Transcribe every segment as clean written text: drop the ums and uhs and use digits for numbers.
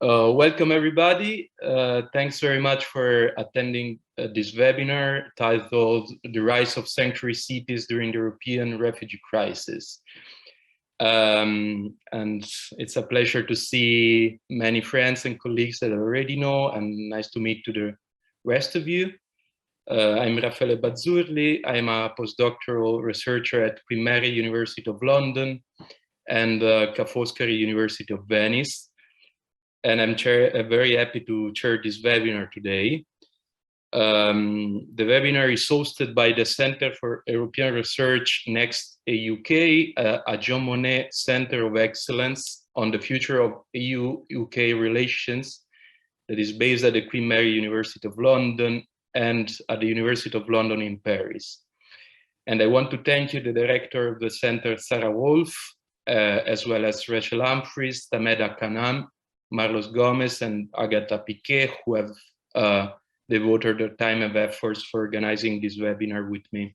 Welcome everybody. Thanks very much for attending this webinar titled The Rise of Sanctuary Cities During the European Refugee Crisis. And it's a pleasure to see many friends and colleagues that I already know, and nice to meet to the rest of you. I'm Raffaele Bazzurli. I'm a postdoctoral researcher at Queen Mary University of London and Ca' Foscari University of Venice. And I'm very happy to chair this webinar today. The webinar is hosted by the Center for European Research Next UK, a John Monnet Center of Excellence on the future of EU-UK relations that is based at the Queen Mary University of London and at the University of London in Paris. And I want to thank you, the director of the center, Sarah Wolf, as well as Rachel Humphries, Tameda Kanan, Marlos Gomez, and Agatha Piquet, who have devoted their time and efforts for organizing this webinar with me.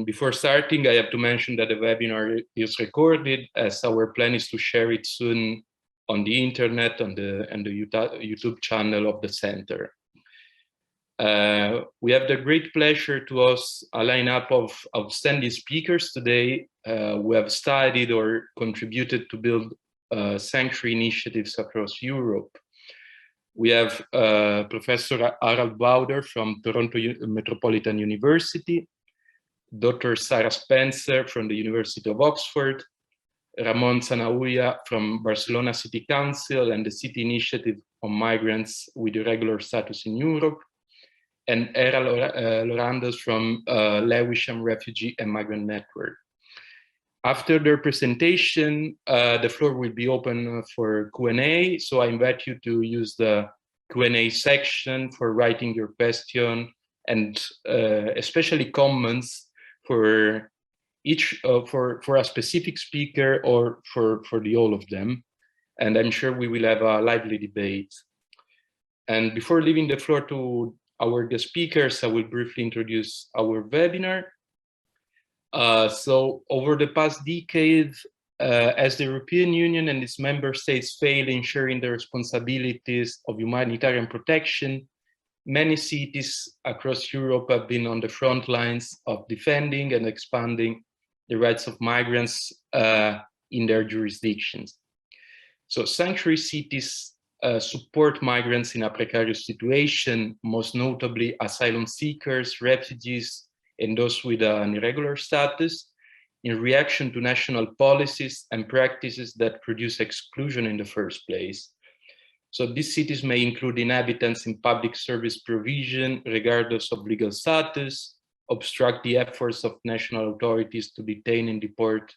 Before starting, I have to mention that the webinar is recorded, as our plan is to share it soon on the internet and the YouTube channel of the center. We have the great pleasure to host a lineup of outstanding speakers today who have studied or contributed to build sanctuary initiatives across Europe. We have Professor Harald Bauder from Toronto Metropolitan University, Dr. Sarah Spencer from the University of Oxford, Ramon Zanauria from Barcelona City Council and the City Initiative on Migrants with Irregular Status in Europe, and Era Lorandos from Lewisham Refugee and Migrant Network. After their presentation, the floor will be open for Q&A, so I invite you to use the Q&A section for writing your question and especially comments for each for a specific speaker or for the all of them. And I'm sure we will have a lively debate. And before leaving the floor to our guest speakers, I will briefly introduce our webinar. So over the past decade, as the European Union and its member states fail in sharing the responsibilities of humanitarian protection, many cities across Europe have been on the front lines of defending and expanding the rights of migrants in their jurisdictions. So sanctuary cities support migrants in a precarious situation, most notably asylum seekers, refugees, and those with an irregular status, in reaction to national policies and practices that produce exclusion in the first place. So these cities may include inhabitants in public service provision, regardless of legal status, obstruct the efforts of national authorities to detain and deport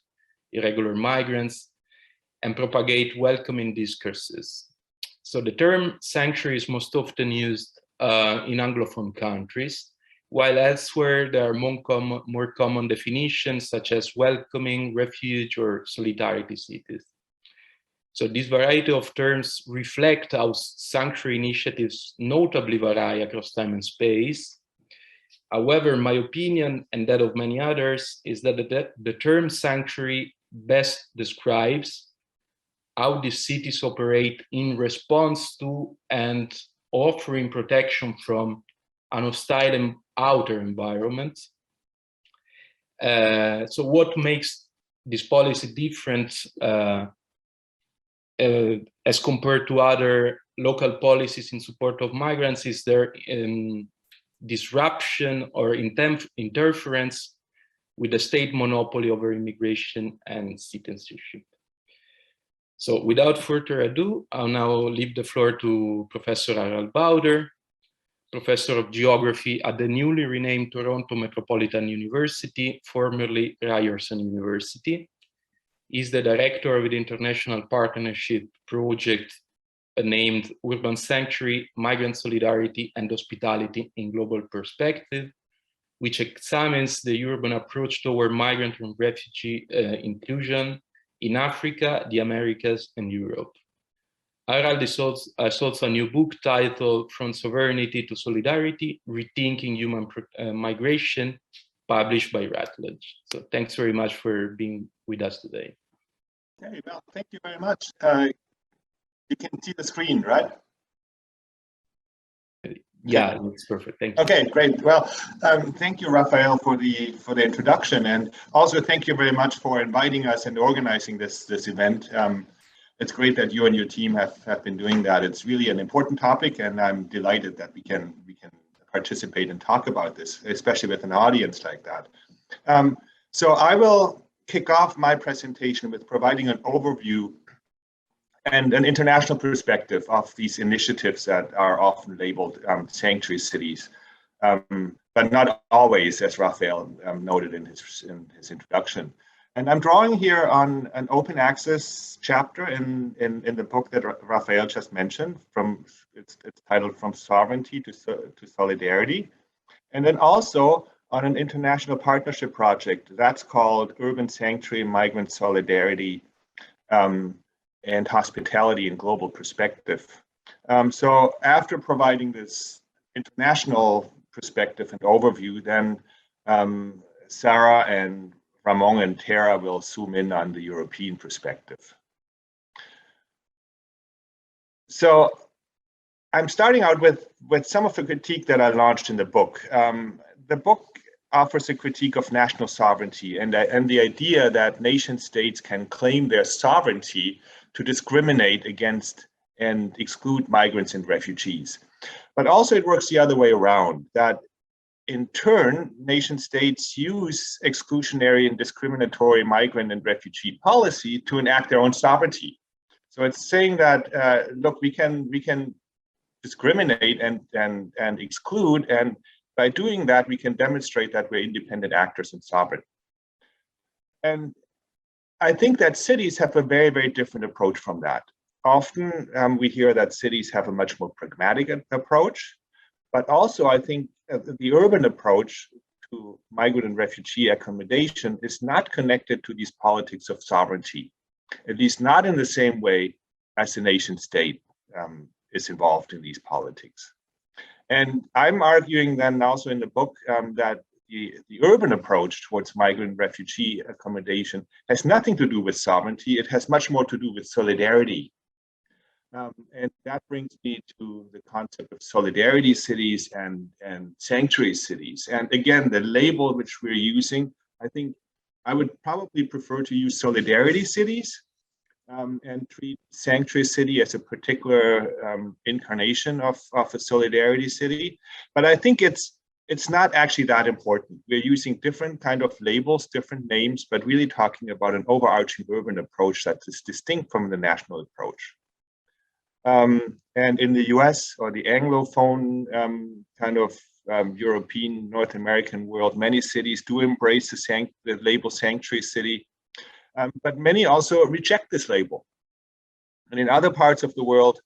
irregular migrants, and propagate welcoming discourses. So the term sanctuary is most often used in Anglophone countries, while elsewhere there are more common definitions such as welcoming, refuge, or solidarity cities. So this variety of terms reflect how sanctuary initiatives notably vary across time and space. However, my opinion, and that of many others, is that the term sanctuary best describes how these cities operate in response to and offering protection from an hostile and outer environment. So what makes this policy different as compared to other local policies in support of migrants is their disruption or interference with the state monopoly over immigration and citizenship. So without further ado, I'll now leave the floor to Professor Harald Bauder, Professor of Geography at the newly renamed Toronto Metropolitan University, formerly Ryerson University. He's the director of the International Partnership Project named Urban Sanctuary, Migrant Solidarity and Hospitality in Global Perspective, which examines the urban approach toward migrant and refugee inclusion in Africa, the Americas, and Europe. Harald has also a new book titled From Sovereignty to Solidarity, Rethinking Human Migration, published by Routledge. So thanks very much for being with us today. Okay, well, thank you very much. You can see the screen, right? Yeah, it's perfect. Thank you. Okay, great. Well, thank you, Raphael, for the introduction, and also thank you very much for inviting us and organizing this event. It's great that you and your team have been doing that. It's really an important topic, and I'm delighted that we can participate and talk about this, especially with an audience like that. So I will kick off my presentation with providing an overview and an international perspective of these initiatives that are often labeled sanctuary cities, but not always, as Raphael noted in his introduction. And I'm drawing here on an open access chapter in the book that Raphael just mentioned. It's titled "From Sovereignty to Solidarity," and then also on an international partnership project that's called "Urban Sanctuary Migrant Solidarity and Hospitality in Global Perspective." So after providing this international perspective and overview, then Sarah and Ramon and Tara will zoom in on the European perspective. So I'm starting out with some of the critique that I launched in the book. The book offers a critique of national sovereignty and the idea that nation states can claim their sovereignty to discriminate against and exclude migrants and refugees. But also it works the other way around, that in turn, nation states use exclusionary and discriminatory migrant and refugee policy to enact their own sovereignty. So it's saying that, look, we can discriminate and exclude, and by doing that, we can demonstrate that we're independent actors and sovereign. And I think that cities have a very, very different approach from that. Often we hear that cities have a much more pragmatic approach, but also I think the urban approach to migrant and refugee accommodation is not connected to these politics of sovereignty, at least not in the same way as the nation state is involved in these politics. And I'm arguing then also in the book that the urban approach towards migrant and refugee accommodation has nothing to do with sovereignty. It has much more to do with solidarity. And that brings me to the concept of solidarity cities and sanctuary cities. And again, the label which we're using, I think I would probably prefer to use solidarity cities and treat sanctuary city as a particular incarnation of a solidarity city. But I think it's not actually that important. We're using different kind of labels, different names, but really talking about an overarching urban approach that is distinct from the national approach. And in the US or the Anglophone kind of European, North American world, many cities do embrace the label sanctuary city, but many also reject this label. And in other parts of the world,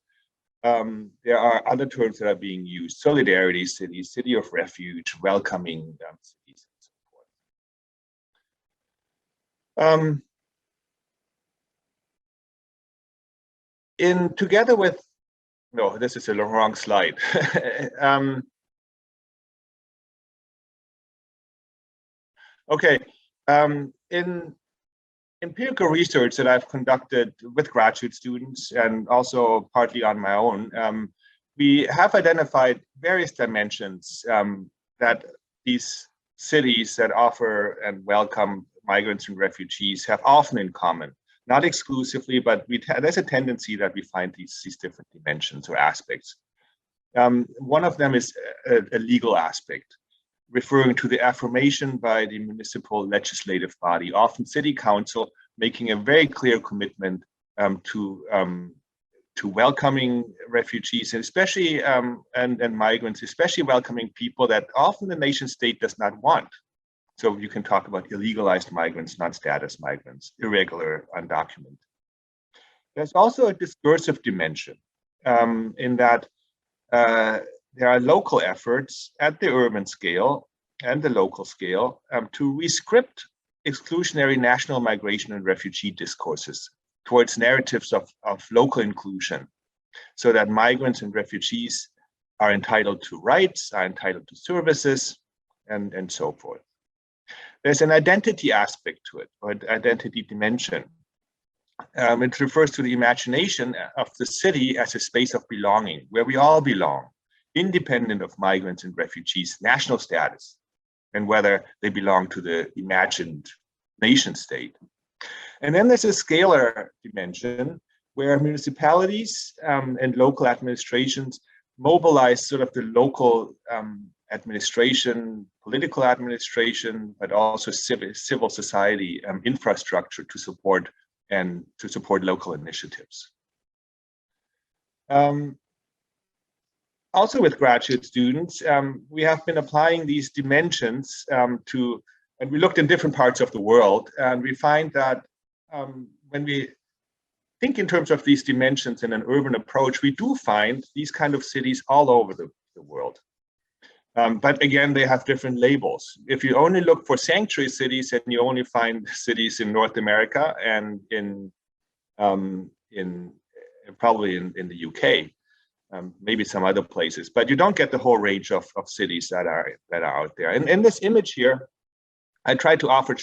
there are other terms that are being used: solidarity cities, city of refuge, welcoming cities, and so forth. Together with, no, this is the wrong slide. Okay, in empirical research that I've conducted with graduate students and also partly on my own, we have identified various dimensions that these cities that offer and welcome migrants and refugees have often in common. Not exclusively, but there's a tendency that we find these different dimensions or aspects. One of them is a legal aspect, referring to the affirmation by the municipal legislative body, often city council, making a very clear commitment to welcoming refugees, and especially and migrants, especially welcoming people that often the nation state does not want. So you can talk about illegalized migrants, non-status migrants, irregular, undocumented. There's also a discursive dimension in that there are local efforts at the urban scale and the local scale to rescript exclusionary national migration and refugee discourses towards narratives of local inclusion, so that migrants and refugees are entitled to rights, are entitled to services, and so forth. There's an identity aspect to it, or an identity dimension. It refers to the imagination of the city as a space of belonging, where we all belong, independent of migrants and refugees' national status, and whether they belong to the imagined nation state. And then there's a scalar dimension where municipalities and local administrations mobilize sort of the local administration, political administration, but also civil society infrastructure to support local initiatives. Also with graduate students, we have been applying these dimensions and we looked in different parts of the world, and we find that when we think in terms of these dimensions in an urban approach, we do find these kind of cities all over the world. But again, they have different labels. If you only look for sanctuary cities, then you only find cities in North America and probably in the UK, maybe some other places. But you don't get the whole range of cities that are out there. And in this image here, I tried to offer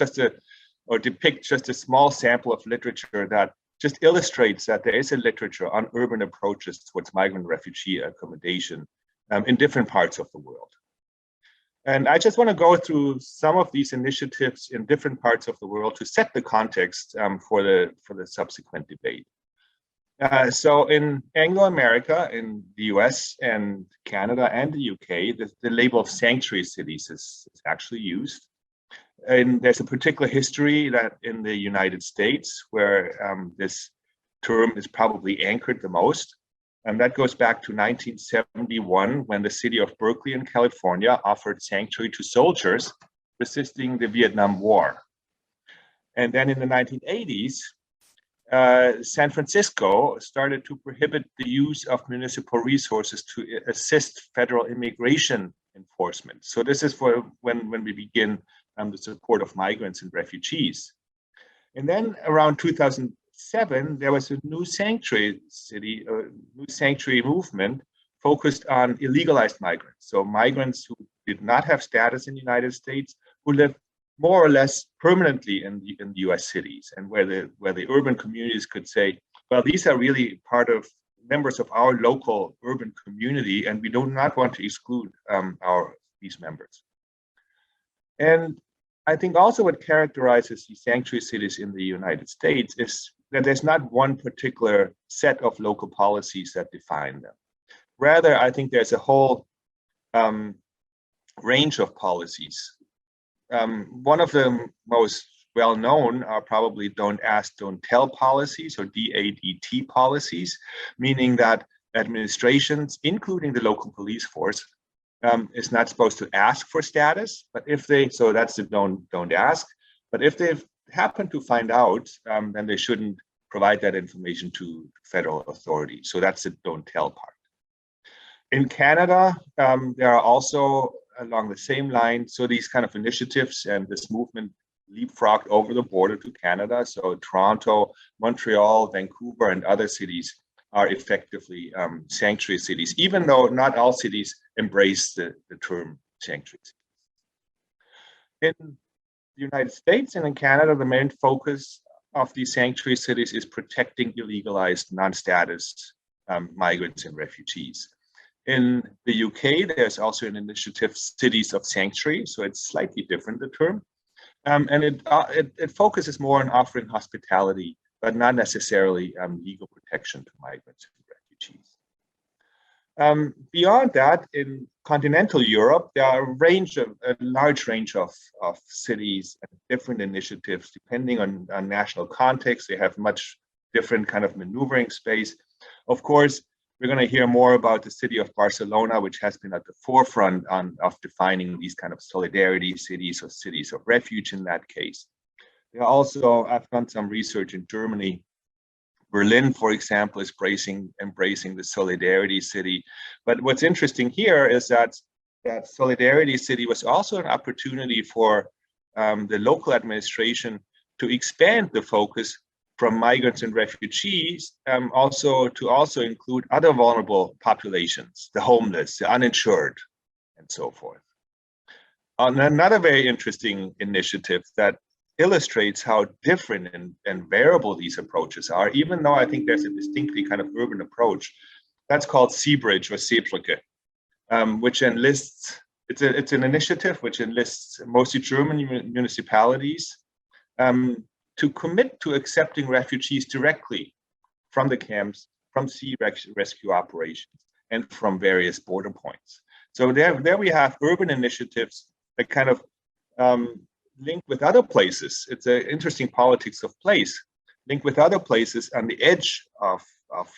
depict just a small sample of literature that just illustrates that there is a literature on urban approaches towards migrant refugee accommodation in different parts of the world. And I just want to go through some of these initiatives in different parts of the world to set the context for the subsequent debate. So in Anglo-America, in the US and Canada and the UK, the label of sanctuary cities is actually used. And there's a particular history that in the United States where this term is probably anchored the most. And that goes back to 1971, when the city of Berkeley in California offered sanctuary to soldiers resisting the Vietnam War. And then in the 1980s, San Francisco started to prohibit the use of municipal resources to assist federal immigration enforcement. So this is for when we begin the support of migrants and refugees. And then around 2007, there was a new sanctuary movement focused on illegalized migrants. So migrants who did not have status in the United States, who lived more or less permanently in the US cities, and where the urban communities could say, well, these are really members of our local urban community, and we do not want to exclude these members. And I think also what characterizes these sanctuary cities in the United States is that there's not one particular set of local policies that define them. Rather, I think there's a whole range of policies. One of the most well-known are probably don't ask, don't tell policies, or DADT policies, meaning that administrations, including the local police force, is not supposed to ask for status, but so that's the don't ask. But if they happen to find out, then they shouldn't provide that information to federal authorities. So that's the don't tell part. In Canada, there are also along the same line, so these kind of initiatives and this movement leapfrogged over the border to Canada. So Toronto, Montreal, Vancouver, and other cities are effectively sanctuary cities, even though not all cities embrace the term sanctuary cities. In the United States and in Canada, the main focus of these sanctuary cities is protecting illegalized non-status migrants and refugees. In the UK, there's also an initiative, Cities of Sanctuary, so it's slightly different, the term. And it focuses more on offering hospitality, but not necessarily legal protection to migrants and refugees. Beyond that, in continental Europe, there are a large range of cities and different initiatives, depending on national context. They have much different kind of maneuvering space. Of course, we're going to hear more about the city of Barcelona, which has been at the forefront of defining these kind of solidarity cities or cities of refuge in that case. There are also, I've done some research in Germany. Berlin, for example, is embracing the solidarity city. But what's interesting here is that solidarity city was also an opportunity for the local administration to expand the focus from migrants and refugees, to include other vulnerable populations, the homeless, the uninsured, and so forth. Another very interesting initiative that illustrates how different and variable these approaches are, even though I think there's a distinctly kind of urban approach. That's called Seabridge or Seebrücke, which enlists, it's an initiative which enlists mostly German municipalities to commit to accepting refugees directly from the camps, from sea rescue operations, and from various border points. So there we have urban initiatives that kind of link with other places. It's an interesting politics of place, link with other places on the edge of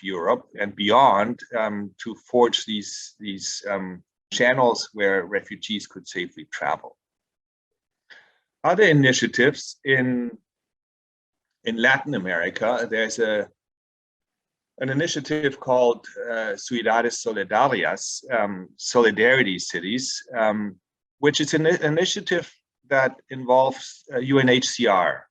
Europe and beyond to forge these channels where refugees could safely travel. Other initiatives in Latin America, there's an initiative called Ciudades Solidarias, Solidarity Cities, which is an initiative that involves UNHCR.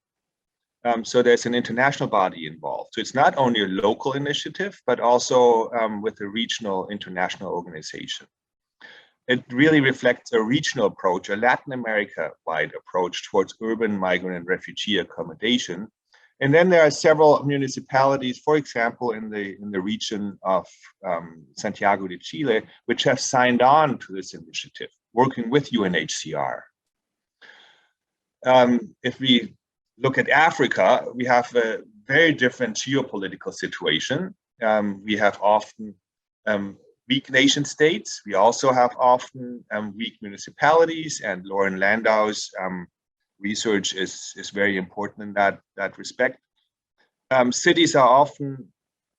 So there's an international body involved. So it's not only a local initiative, but also with a regional international organization. It really reflects a regional approach, a Latin America-wide approach towards urban migrant and refugee accommodation. And then there are several municipalities, for example, in the region of Santiago de Chile, which have signed on to this initiative, working with UNHCR. If we look at Africa, we have a very different geopolitical situation. We have often weak nation states. We also have often weak municipalities, and Lauren Landau's research is very important in that respect. Cities are often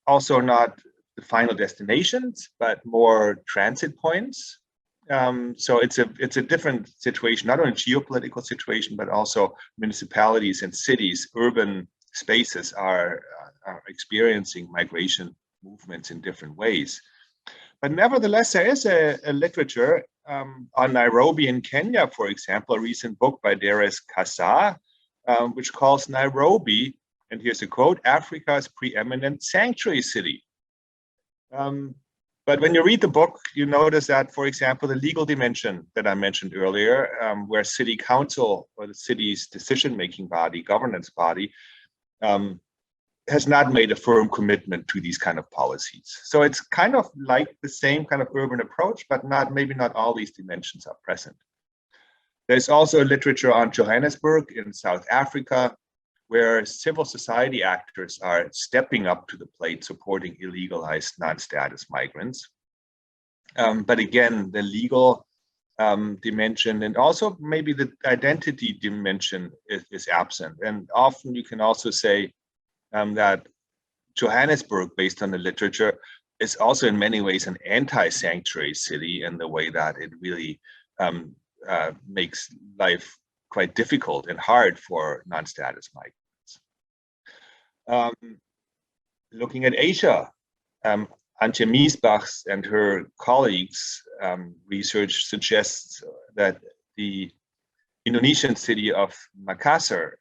also not the final destinations, but more transit points. So it's a different situation, not only geopolitical situation, but also municipalities and cities, urban spaces are experiencing migration movements in different ways. But nevertheless, there is a literature on Nairobi in Kenya, for example, a recent book by Darius Kassa, which calls Nairobi, and here's a quote, Africa's preeminent sanctuary city. But when you read the book, you notice that, for example, the legal dimension that I mentioned earlier, where city council or the city's decision-making body, governance body, has not made a firm commitment to these kind of policies. So it's kind of like the same kind of urban approach, but maybe not all these dimensions are present. There's also literature on Johannesburg in South Africa, where civil society actors are stepping up to the plate, supporting illegalized non-status migrants. But again, the legal dimension and also maybe the identity dimension is absent. And often you can also say that Johannesburg, based on the literature, is also in many ways an anti-sanctuary city in the way that it really makes life quite difficult and hard for non-status migrants. Looking at Asia, Antje Miesbach's and her colleagues' research suggests that the Indonesian city of Makassar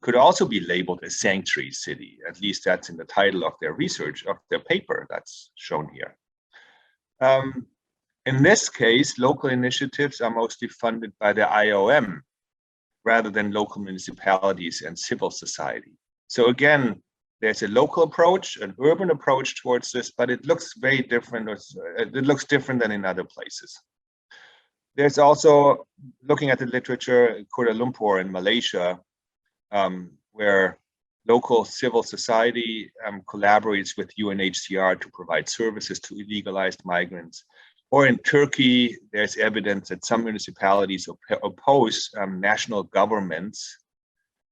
could also be labeled a sanctuary city. At least that's in the title of their research, of their paper that's shown here. In this case, local initiatives are mostly funded by the IOM rather than local municipalities and civil society. So again, there's a local approach, an urban approach towards this, but it looks very different. It looks different than in other places. There's also, looking at the literature, Kuala Lumpur in Malaysia, where local civil society collaborates with UNHCR to provide services to illegalized migrants. Or in Turkey, there's evidence that some municipalities oppose national governments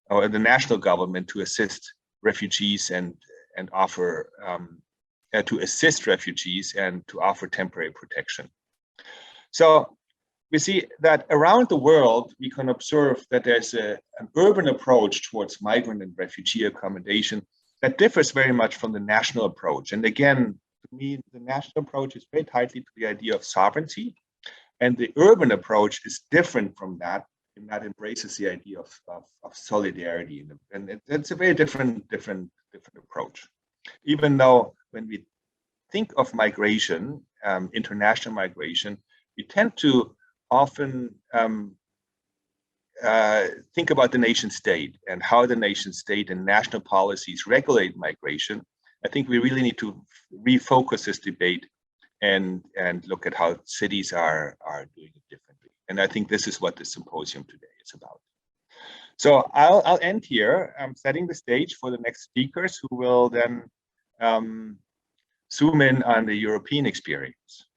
or the national government to assist refugees and offer to assist refugees and to offer temporary protection. So we see that around the world, we can observe that there's an urban approach towards migrant and refugee accommodation that differs very much from the national approach. And again, to me, the national approach is very tightly to the idea of sovereignty, and the urban approach is different from that, and that embraces the idea of solidarity. And it's a very different approach. Even though when we think of migration, international migration, we tend to often think about the nation state and how the nation state and national policies regulate migration, I think we really need to refocus this debate and look at how cities are doing it differently. And I think this is what the symposium today is about. So I'll end here. I'm setting the stage for the next speakers who will then zoom in on the European experience.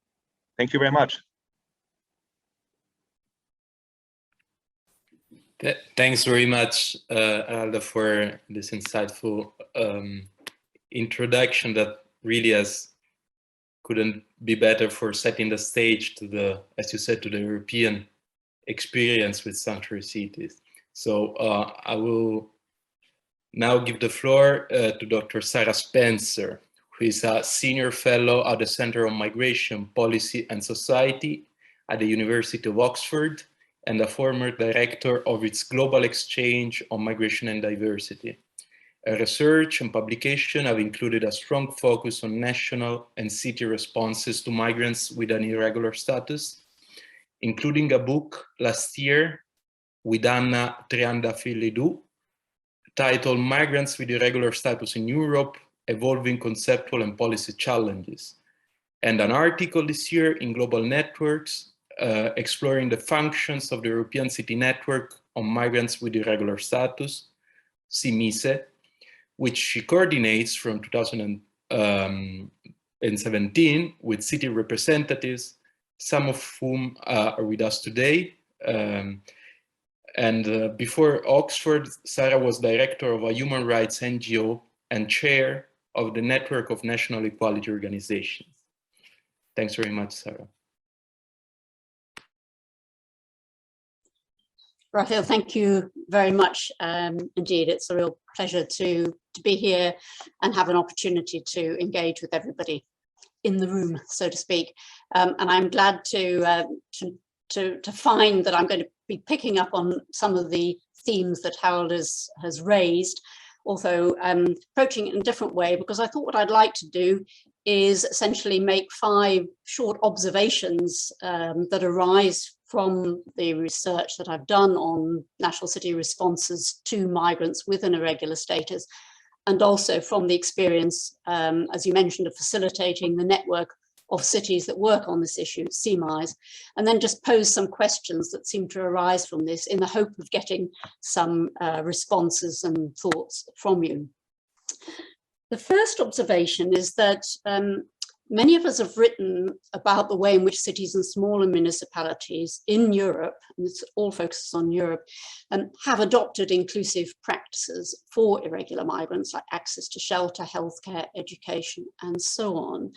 Thank you very much. Thanks very much, Alda, for this insightful introduction that really couldn't be better for setting the stage to the, as you said, to the European experience with sanctuary cities. So I will now give the floor to Dr. Sarah Spencer, who is a senior fellow at the Center on Migration, Policy and Society at the University of Oxford, and a former director of its Global Exchange on Migration and Diversity. Her research and publication have included a strong focus on national and city responses to migrants with an irregular status, including a book last year with Anna Triandafillidou titled Migrants with Irregular Status in Europe, Evolving Conceptual and Policy Challenges, and an article this year in Global Networks exploring the functions of the European City Network on Migrants with Irregular Status, CIMISE, which she coordinates from 2017 with city representatives, some of whom are with us today. Before Oxford, Sarah was director of a human rights NGO and chair of the Network of National Equality Organizations. Thanks very much, Sarah. Raphael, thank you very much indeed. It's a real pleasure to be here and have an opportunity to engage with everybody in the room, so to speak. And I'm glad to find that I'm going to be picking up on some of the themes that Harold has raised, although approaching it in a different way, because I thought what I'd like to do is essentially make 5 short observations that arise from the research that I've done on national city responses to migrants with an irregular status, and also from the experience, as you mentioned, of facilitating the network of cities that work on this issue, CMIs, and then just pose some questions that seem to arise from this in the hope of getting some responses and thoughts from you. The first observation is that many of us have written about the way in which cities and smaller municipalities in Europe, and this all focuses on Europe, have adopted inclusive practices for irregular migrants, like access to shelter, healthcare, education, and so on.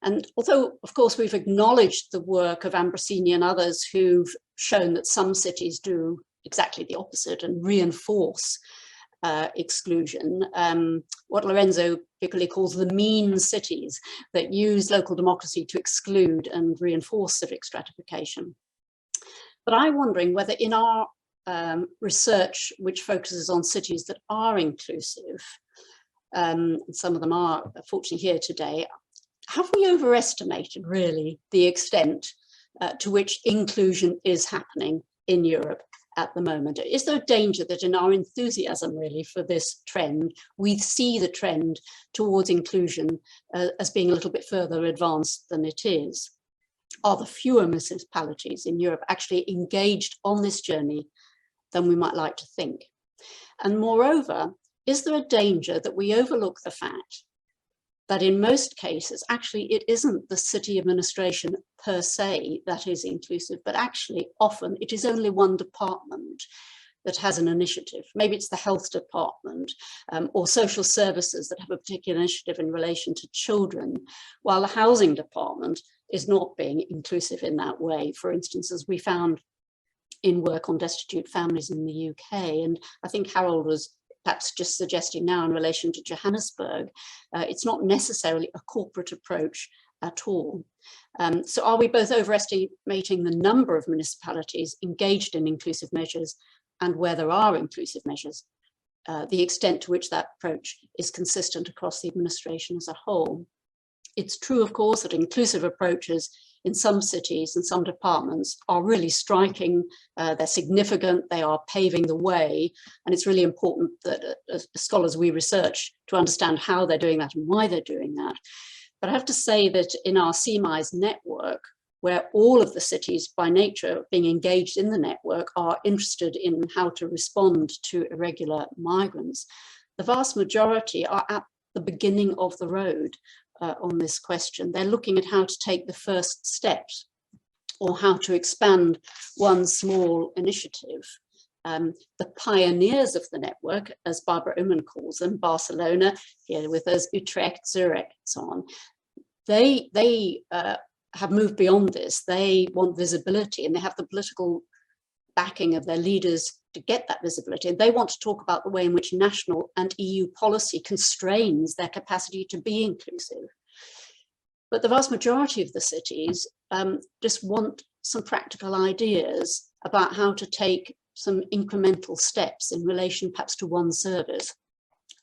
And although, of course, we've acknowledged the work of Ambrosini and others who've shown that some cities do exactly the opposite and reinforce exclusion, what Lorenzo Piccoli calls the mean cities that use local democracy to exclude and reinforce civic stratification. But I'm wondering whether in our research, which focuses on cities that are inclusive, and some of them are fortunately here today, have we overestimated really the extent to which inclusion is happening in Europe at the moment? Is there a danger that in our enthusiasm really for this trend, we see the trend towards inclusion as being a little bit further advanced than it is? Are the fewer municipalities in Europe actually engaged on this journey than we might like to think? And moreover, is there a danger that we overlook the fact that in most cases, actually, it isn't the city administration per se that is inclusive, but actually often it is only one department that has an initiative. Maybe it's the health department or social services that have a particular initiative in relation to children, while the housing department is not being inclusive in that way. For instance, as we found in work on destitute families in the UK, and I think Harold was perhaps just suggesting now in relation to Johannesburg, it's not necessarily a corporate approach at all. So are we both overestimating the number of municipalities engaged in inclusive measures, and where there are inclusive measures, the extent to which that approach is consistent across the administration as a whole? It's true, of course, that inclusive approaches in some cities and some departments are really striking. They're significant, they are paving the way, and it's really important that as scholars we research to understand how they're doing that and why they're doing that. But I have to say that in our CMIS network, where all of the cities by nature being engaged in the network are interested in how to respond to irregular migrants, the vast majority are at the beginning of the road on this question. They're looking at how to take the first steps or how to expand one small initiative. The pioneers of the network, as Barbara Ullman calls them, Barcelona, here with us, Utrecht, Zurich, so on, they have moved beyond this. They want visibility, and they have the political backing of their leaders to get that visibility. And they want to talk about the way in which national and EU policy constrains their capacity to be inclusive. But the vast majority of the cities just want some practical ideas about how to take some incremental steps in relation perhaps to one service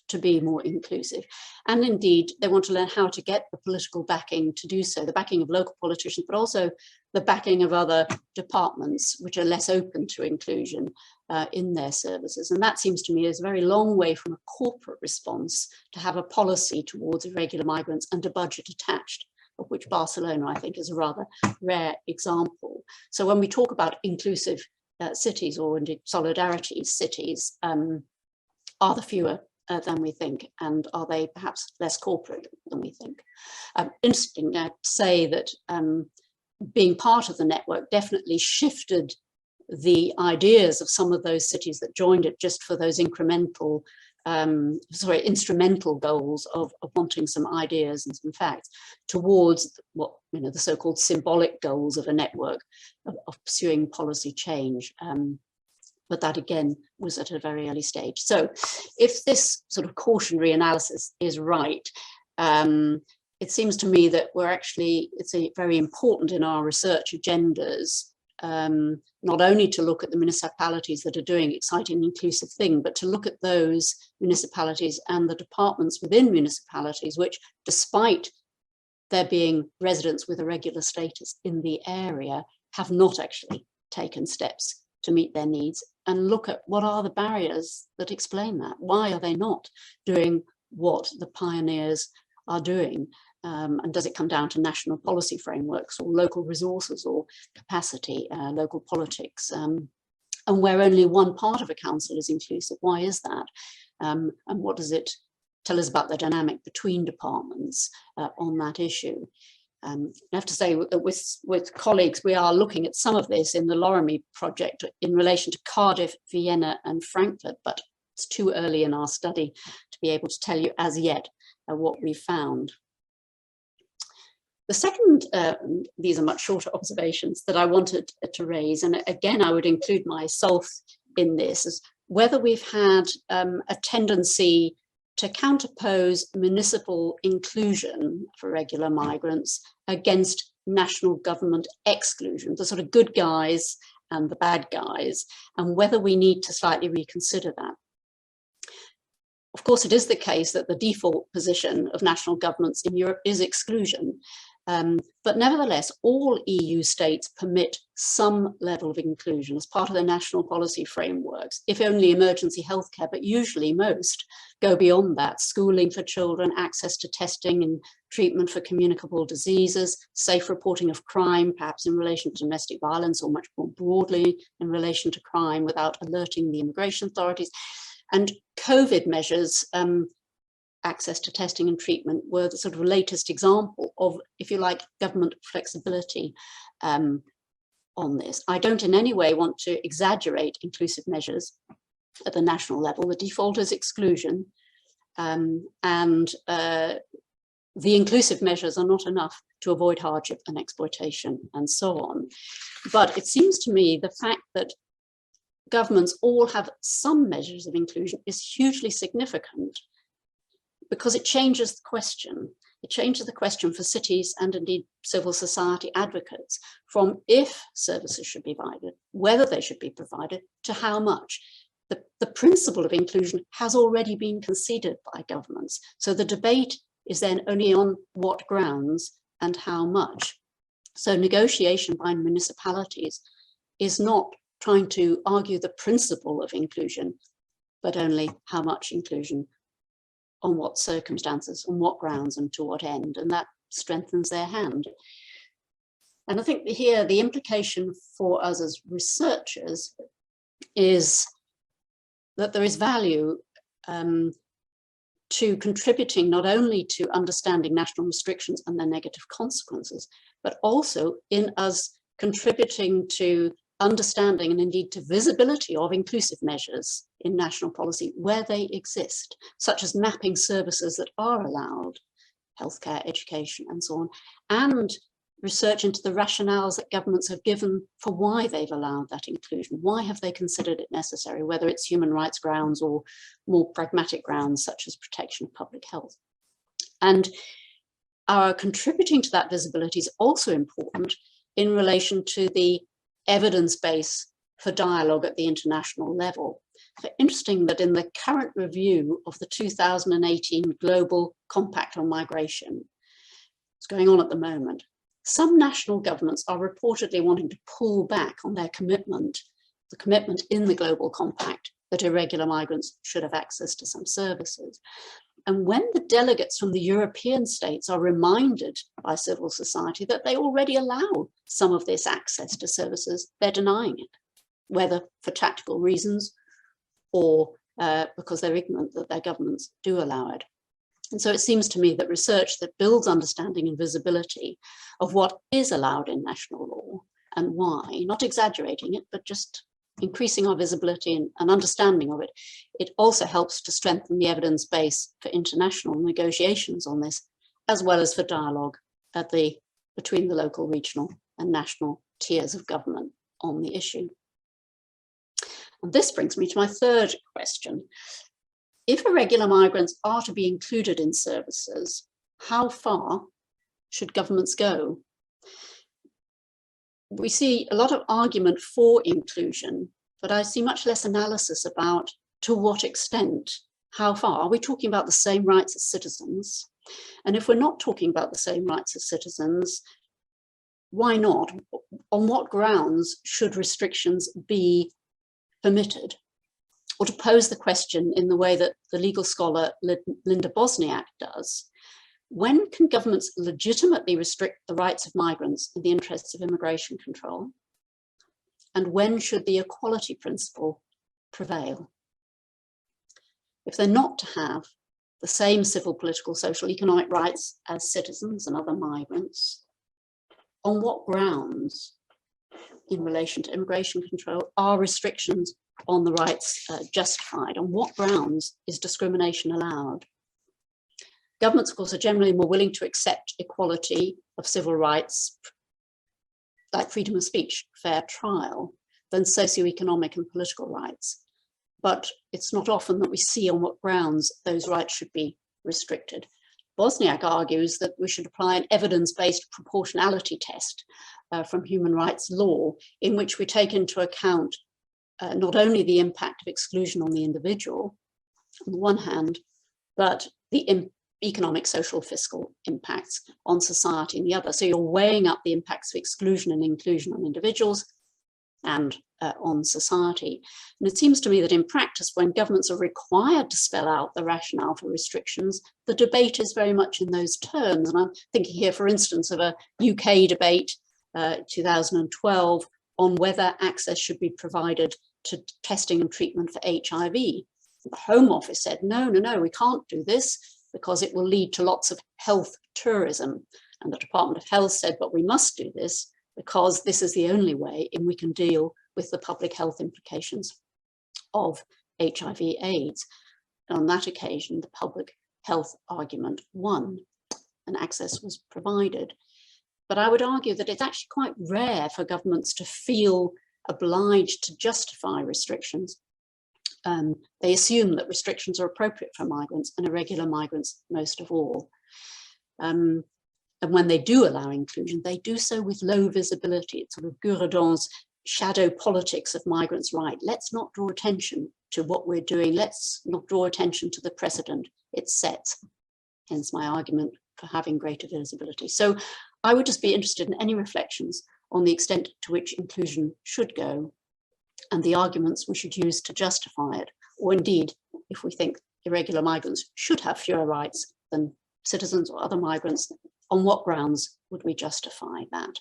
to be more inclusive. And indeed, they want to learn how to get the political backing to do so, the backing of local politicians, but also the backing of other departments which are less open to inclusion in their services. And that seems to me is a very long way from a corporate response to have a policy towards irregular migrants and a budget attached, of which Barcelona, I think, is a rather rare example. So when we talk about inclusive cities, or indeed solidarity cities, are the fewer than we think, and are they perhaps less corporate than we think? Interesting to say that being part of the network definitely shifted the ideas of some of those cities that joined it just for those incremental, instrumental goals of wanting some ideas and some facts towards what, the so-called symbolic goals of a network of pursuing policy change. But that again was at a very early stage. So if this sort of cautionary analysis is right, it seems to me that it's very important in our research agendas, not only to look at the municipalities that are doing exciting inclusive things, but to look at those municipalities and the departments within municipalities, which despite there being residents with irregular status in the area, have not actually taken steps to meet their needs, and look at what are the barriers that explain that. Why are they not doing what the pioneers are doing? And does it come down to national policy frameworks or local resources or capacity, local politics? And where only one part of a council is inclusive, why is that? And what does it tell us about the dynamic between departments on that issue? I have to say that with colleagues, we are looking at some of this in the Loramie project in relation to Cardiff, Vienna and Frankfurt, but it's too early in our study to be able to tell you as yet what we found. The second, these are much shorter observations that I wanted to raise, and again, I would include myself in this, is whether we've had a tendency to counterpose municipal inclusion for regular migrants against national government exclusion, the sort of good guys and the bad guys, and whether we need to slightly reconsider that. Of course, it is the case that the default position of national governments in Europe is exclusion. But nevertheless, all EU states permit some level of inclusion as part of their national policy frameworks, if only emergency healthcare, but usually most go beyond that. Schooling for children, access to testing and treatment for communicable diseases, safe reporting of crime, perhaps in relation to domestic violence or much more broadly in relation to crime without alerting the immigration authorities. And COVID measures, access to testing and treatment, were the sort of latest example of, if you like, government flexibility on this. I don't in any way want to exaggerate inclusive measures at the national level. The default is exclusion, and the inclusive measures are not enough to avoid hardship and exploitation and so on. But it seems to me the fact that governments all have some measures of inclusion is hugely significant, because it changes the question. It changes the question for cities and indeed civil society advocates from if services should be provided, whether they should be provided, to how much. The principle of inclusion has already been conceded by governments. So the debate is then only on what grounds and how much. So negotiation by municipalities is not trying to argue the principle of inclusion, but only how much inclusion, on what circumstances, on what grounds, and to what end, and that strengthens their hand. And I think here the implication for us as researchers is that there is value to contributing not only to understanding national restrictions and their negative consequences, but also in us contributing to understanding and indeed to visibility of inclusive measures in national policy where they exist, such as mapping services that are allowed, healthcare, education, and so on, and research into the rationales that governments have given for why they've allowed that inclusion. Why have they considered it necessary, whether it's human rights grounds or more pragmatic grounds such as protection of public health. And our contributing to that visibility is also important in relation to the evidence base for dialogue at the international level. So interesting that in the current review of the 2018 Global Compact on Migration, it's going on at the moment, some national governments are reportedly wanting to pull back on their commitment, the commitment in the Global Compact that irregular migrants should have access to some services. And when the delegates from the European states are reminded by civil society that they already allow some of this access to services, they're denying it, whether for tactical reasons or because they're ignorant that their governments do allow it. And so it seems to me that research that builds understanding and visibility of what is allowed in national law and why, not exaggerating it, but just increasing our visibility and understanding of it, it also helps to strengthen the evidence base for international negotiations on this, as well as for dialogue at between the local, regional, and national tiers of government on the issue. And this brings me to my third question. If irregular migrants are to be included in services, how far should governments go? We see a lot of argument for inclusion, but I see much less analysis about to what extent, how far. Are we talking about the same rights as citizens? And if we're not talking about the same rights as citizens, why not? On what grounds should restrictions be permitted? Or to pose the question in the way that the legal scholar Linda Bosniak does, when can governments legitimately restrict the rights of migrants in the interests of immigration control? And when should the equality principle prevail? If they're not to have the same civil, political, social, economic rights as citizens and other migrants, on what grounds in relation to immigration control are restrictions on the rights justified? On what grounds is discrimination allowed? Governments, of course, are generally more willing to accept equality of civil rights, like freedom of speech, fair trial, than socioeconomic and political rights. But it's not often that we see on what grounds those rights should be restricted. Bosniak argues that we should apply an evidence-based proportionality test from human rights law, in which we take into account not only the impact of exclusion on the individual, on the one hand, but the economic, social, fiscal impacts on society on the other. So you're weighing up the impacts of exclusion and inclusion on individuals and on society. And it seems to me that in practice, when governments are required to spell out the rationale for restrictions, the debate is very much in those terms. And I'm thinking here, for instance, of a UK debate, 2012, on whether access should be provided to testing and treatment for HIV. The Home Office said, no, we can't do this because it will lead to lots of health tourism. And the Department of Health said, but we must do this because this is the only way in we can deal with the public health implications of HIV/AIDS. And on that occasion, the public health argument won and access was provided. But I would argue that it's actually quite rare for governments to feel obliged to justify restrictions. They assume that restrictions are appropriate for migrants and irregular migrants most of all. And when they do allow inclusion, they do so with low visibility. It's sort of Guradan's shadow politics of migrants' right. Let's not draw attention to what we're doing. Let's not draw attention to the precedent it sets. Hence my argument for having greater visibility. So I would just be interested in any reflections on the extent to which inclusion should go and the arguments we should use to justify it, or indeed, if we think irregular migrants should have fewer rights than citizens or other migrants, on what grounds would we justify that?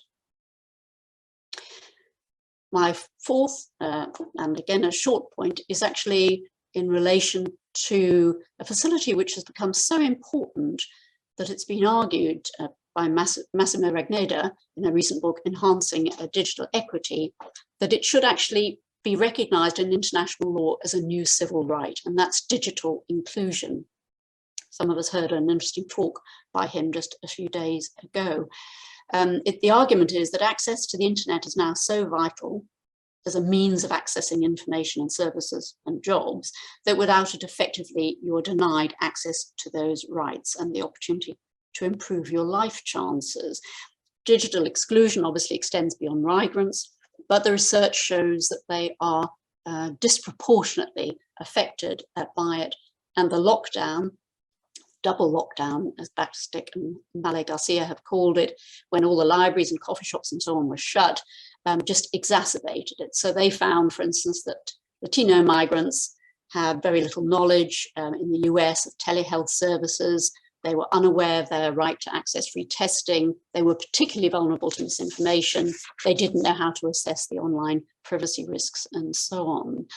My fourth, and again a short point, is actually in relation to a facility which has become so important that it's been argued by Massimo Ragneda in a recent book, Enhancing Digital Equity, that it should actually be recognized in international law as a new civil right, and that's digital inclusion. Some of us heard an interesting talk by him just a few days ago. The argument is that access to the internet is now so vital as a means of accessing information and services and jobs that without it effectively you're denied access to those rights and the opportunity to improve your life chances. Digital exclusion obviously extends beyond migrants, but the research shows that they are disproportionately affected by it, and the lockdown, double lockdown, as Bastic and Malé Garcia have called it, when all the libraries and coffee shops and so on were shut, just exacerbated it. So they found, for instance, that Latino migrants have very little knowledge in the US of telehealth services. They were unaware of their right to access free testing. They were particularly vulnerable to misinformation. They didn't know how to assess the online privacy risks and so on.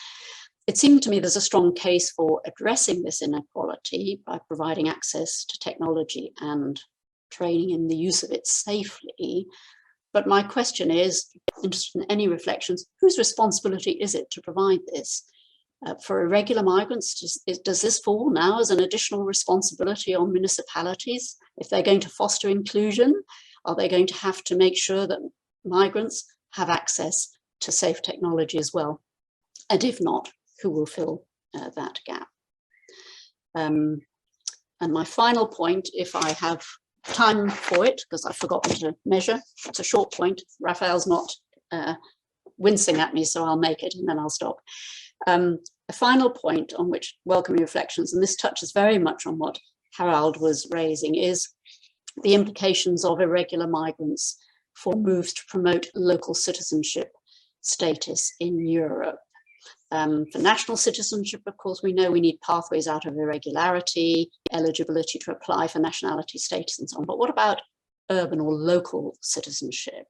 It seemed to me there's a strong case for addressing this inequality by providing access to technology and training in the use of it safely. But my question is, interested in any reflections, whose responsibility is it to provide this? For irregular migrants, does this fall now as an additional responsibility on municipalities? If they're going to foster inclusion, are they going to have to make sure that migrants have access to safe technology as well? And if not, who will fill that gap? And my final point, if I have time for it, because I've forgotten to measure, it's a short point. Raphael's not wincing at me, so I'll make it and then I'll stop. A final point on which welcome reflections, and this touches very much on what Harald was raising, is the implications of irregular migrants for moves to promote local citizenship status in Europe. For national citizenship, of course, we know we need pathways out of irregularity, eligibility to apply for nationality status and so on. But what about urban or local citizenship?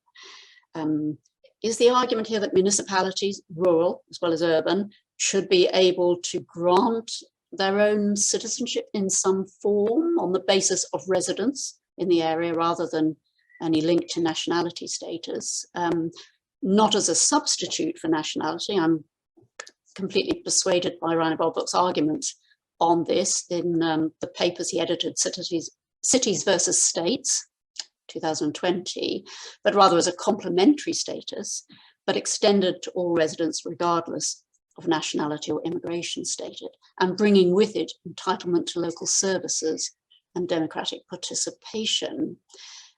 Is the argument here that municipalities, rural as well as urban, should be able to grant their own citizenship in some form on the basis of residence in the area rather than any link to nationality status? Not as a substitute for nationality. I'm completely persuaded by Rainer Bollbuch's argument on this in the papers he edited, Cities versus States, 2020, but rather as a complementary status, but extended to all residents regardless of nationality or immigration status, and bringing with it entitlement to local services and democratic participation.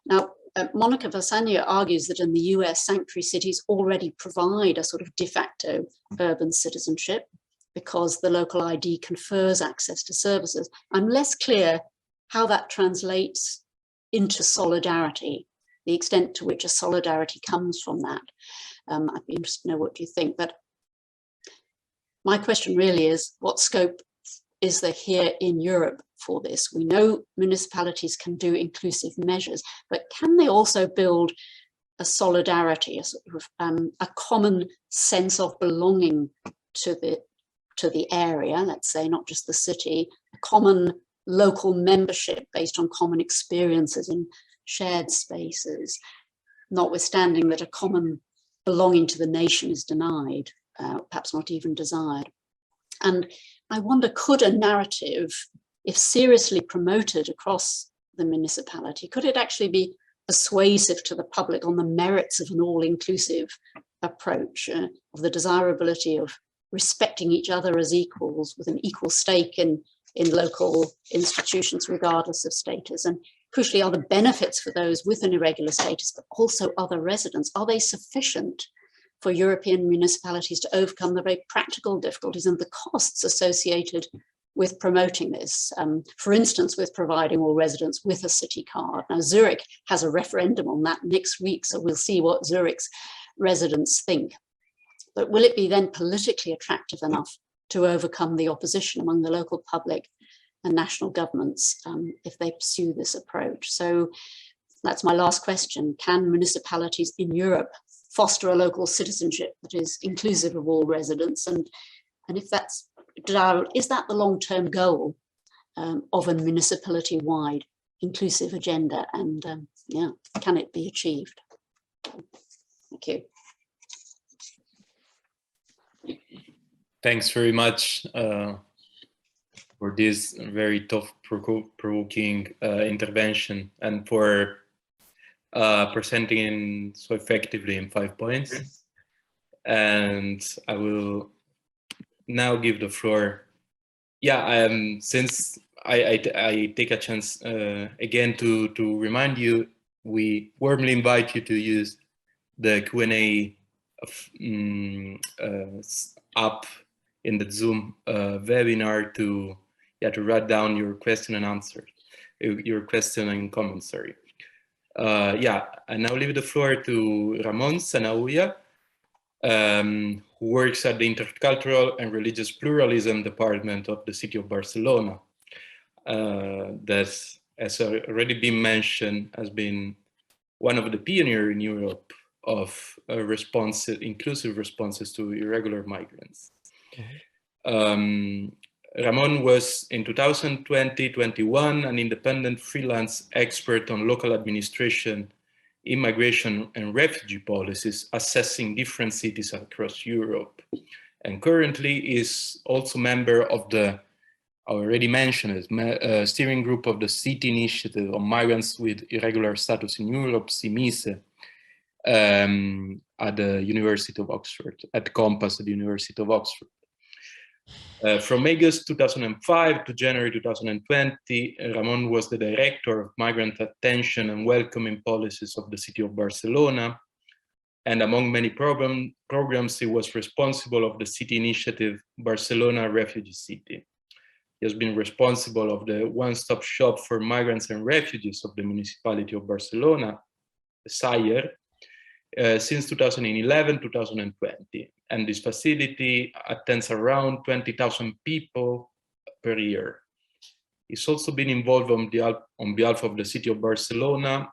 Now, Monica Vassagna argues that in the US, sanctuary cities already provide a sort of de facto urban citizenship because the local ID confers access to services. I'm less clear how that translates into solidarity, the extent to which a solidarity comes from that. I'd be interested to know what you think, but my question really is, what scope is there here in Europe for this? We know municipalities can do inclusive measures, but can they also build a solidarity, a sort of a common sense of belonging to the area, let's say, not just the city, a common local membership based on common experiences in shared spaces, notwithstanding that a common belonging to the nation is denied, perhaps not even desired. And I wonder, could a narrative, if seriously promoted across the municipality, could it actually be persuasive to the public on the merits of an all-inclusive approach, of the desirability of respecting each other as equals with an equal stake in local institutions, regardless of status? And crucially, are the benefits for those with an irregular status, but also other residents, are they sufficient for European municipalities to overcome the very practical difficulties and the costs associated with promoting this, for instance, with providing all residents with a city card. Now, Zurich has a referendum on that next week, so we'll see what Zurich's residents think. But will it be then politically attractive enough to overcome the opposition among the local public and national governments if they pursue this approach? So that's my last question. Can municipalities in Europe foster a local citizenship that is inclusive of all residents? And if that's, is that the long-term goal of a municipality-wide inclusive agenda? And yeah, can it be achieved? Thank you. Thanks very much for this very thought-provoking intervention and for presenting so effectively in 5 points. And I will now give the floor. Yeah, since I take a chance again to remind you, we warmly invite you to use the Q&A app in the Zoom webinar to write down your question and answer, your question and comments, sorry. Yeah, I now leave the floor to Ramon Sanauya, who works at the Intercultural and Religious Pluralism Department of the City of Barcelona. That, as already been mentioned, has been one of the pioneers in Europe of inclusive responses to irregular migrants. Ramon was in 2020-21 an independent freelance expert on local administration, immigration and refugee policies, assessing different cities across Europe. And currently is also member of the, already mentioned, steering group of the City Initiative on Migrants with Irregular Status in Europe, CIMISE, at the University of Oxford, at Compass at the University of Oxford. From August 2005 to January 2020, Ramon was the director of migrant attention and welcoming policies of the City of Barcelona. And among many programs, he was responsible of the City Initiative Barcelona Refugee City. He has been responsible of the one-stop shop for migrants and refugees of the municipality of Barcelona, SAIER, since 2011-2020. And this facility attends around 20,000 people per year. He's also been involved on behalf of the City of Barcelona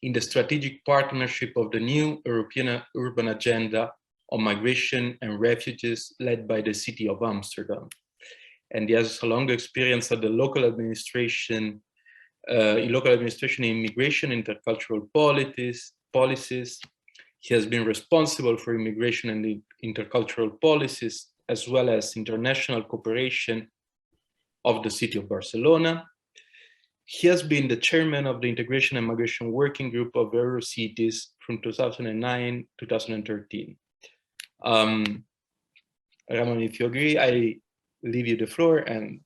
in the strategic partnership of the new European urban agenda on migration and refugees led by the City of Amsterdam. And he has a long experience at the local administration, in immigration, intercultural policies. He has been responsible for immigration and intercultural policies, as well as international cooperation of the City of Barcelona. He has been the chairman of the Integration and Migration Working Group of Eurocities from 2009-2013. Ramon, if you agree, I leave you the floor, and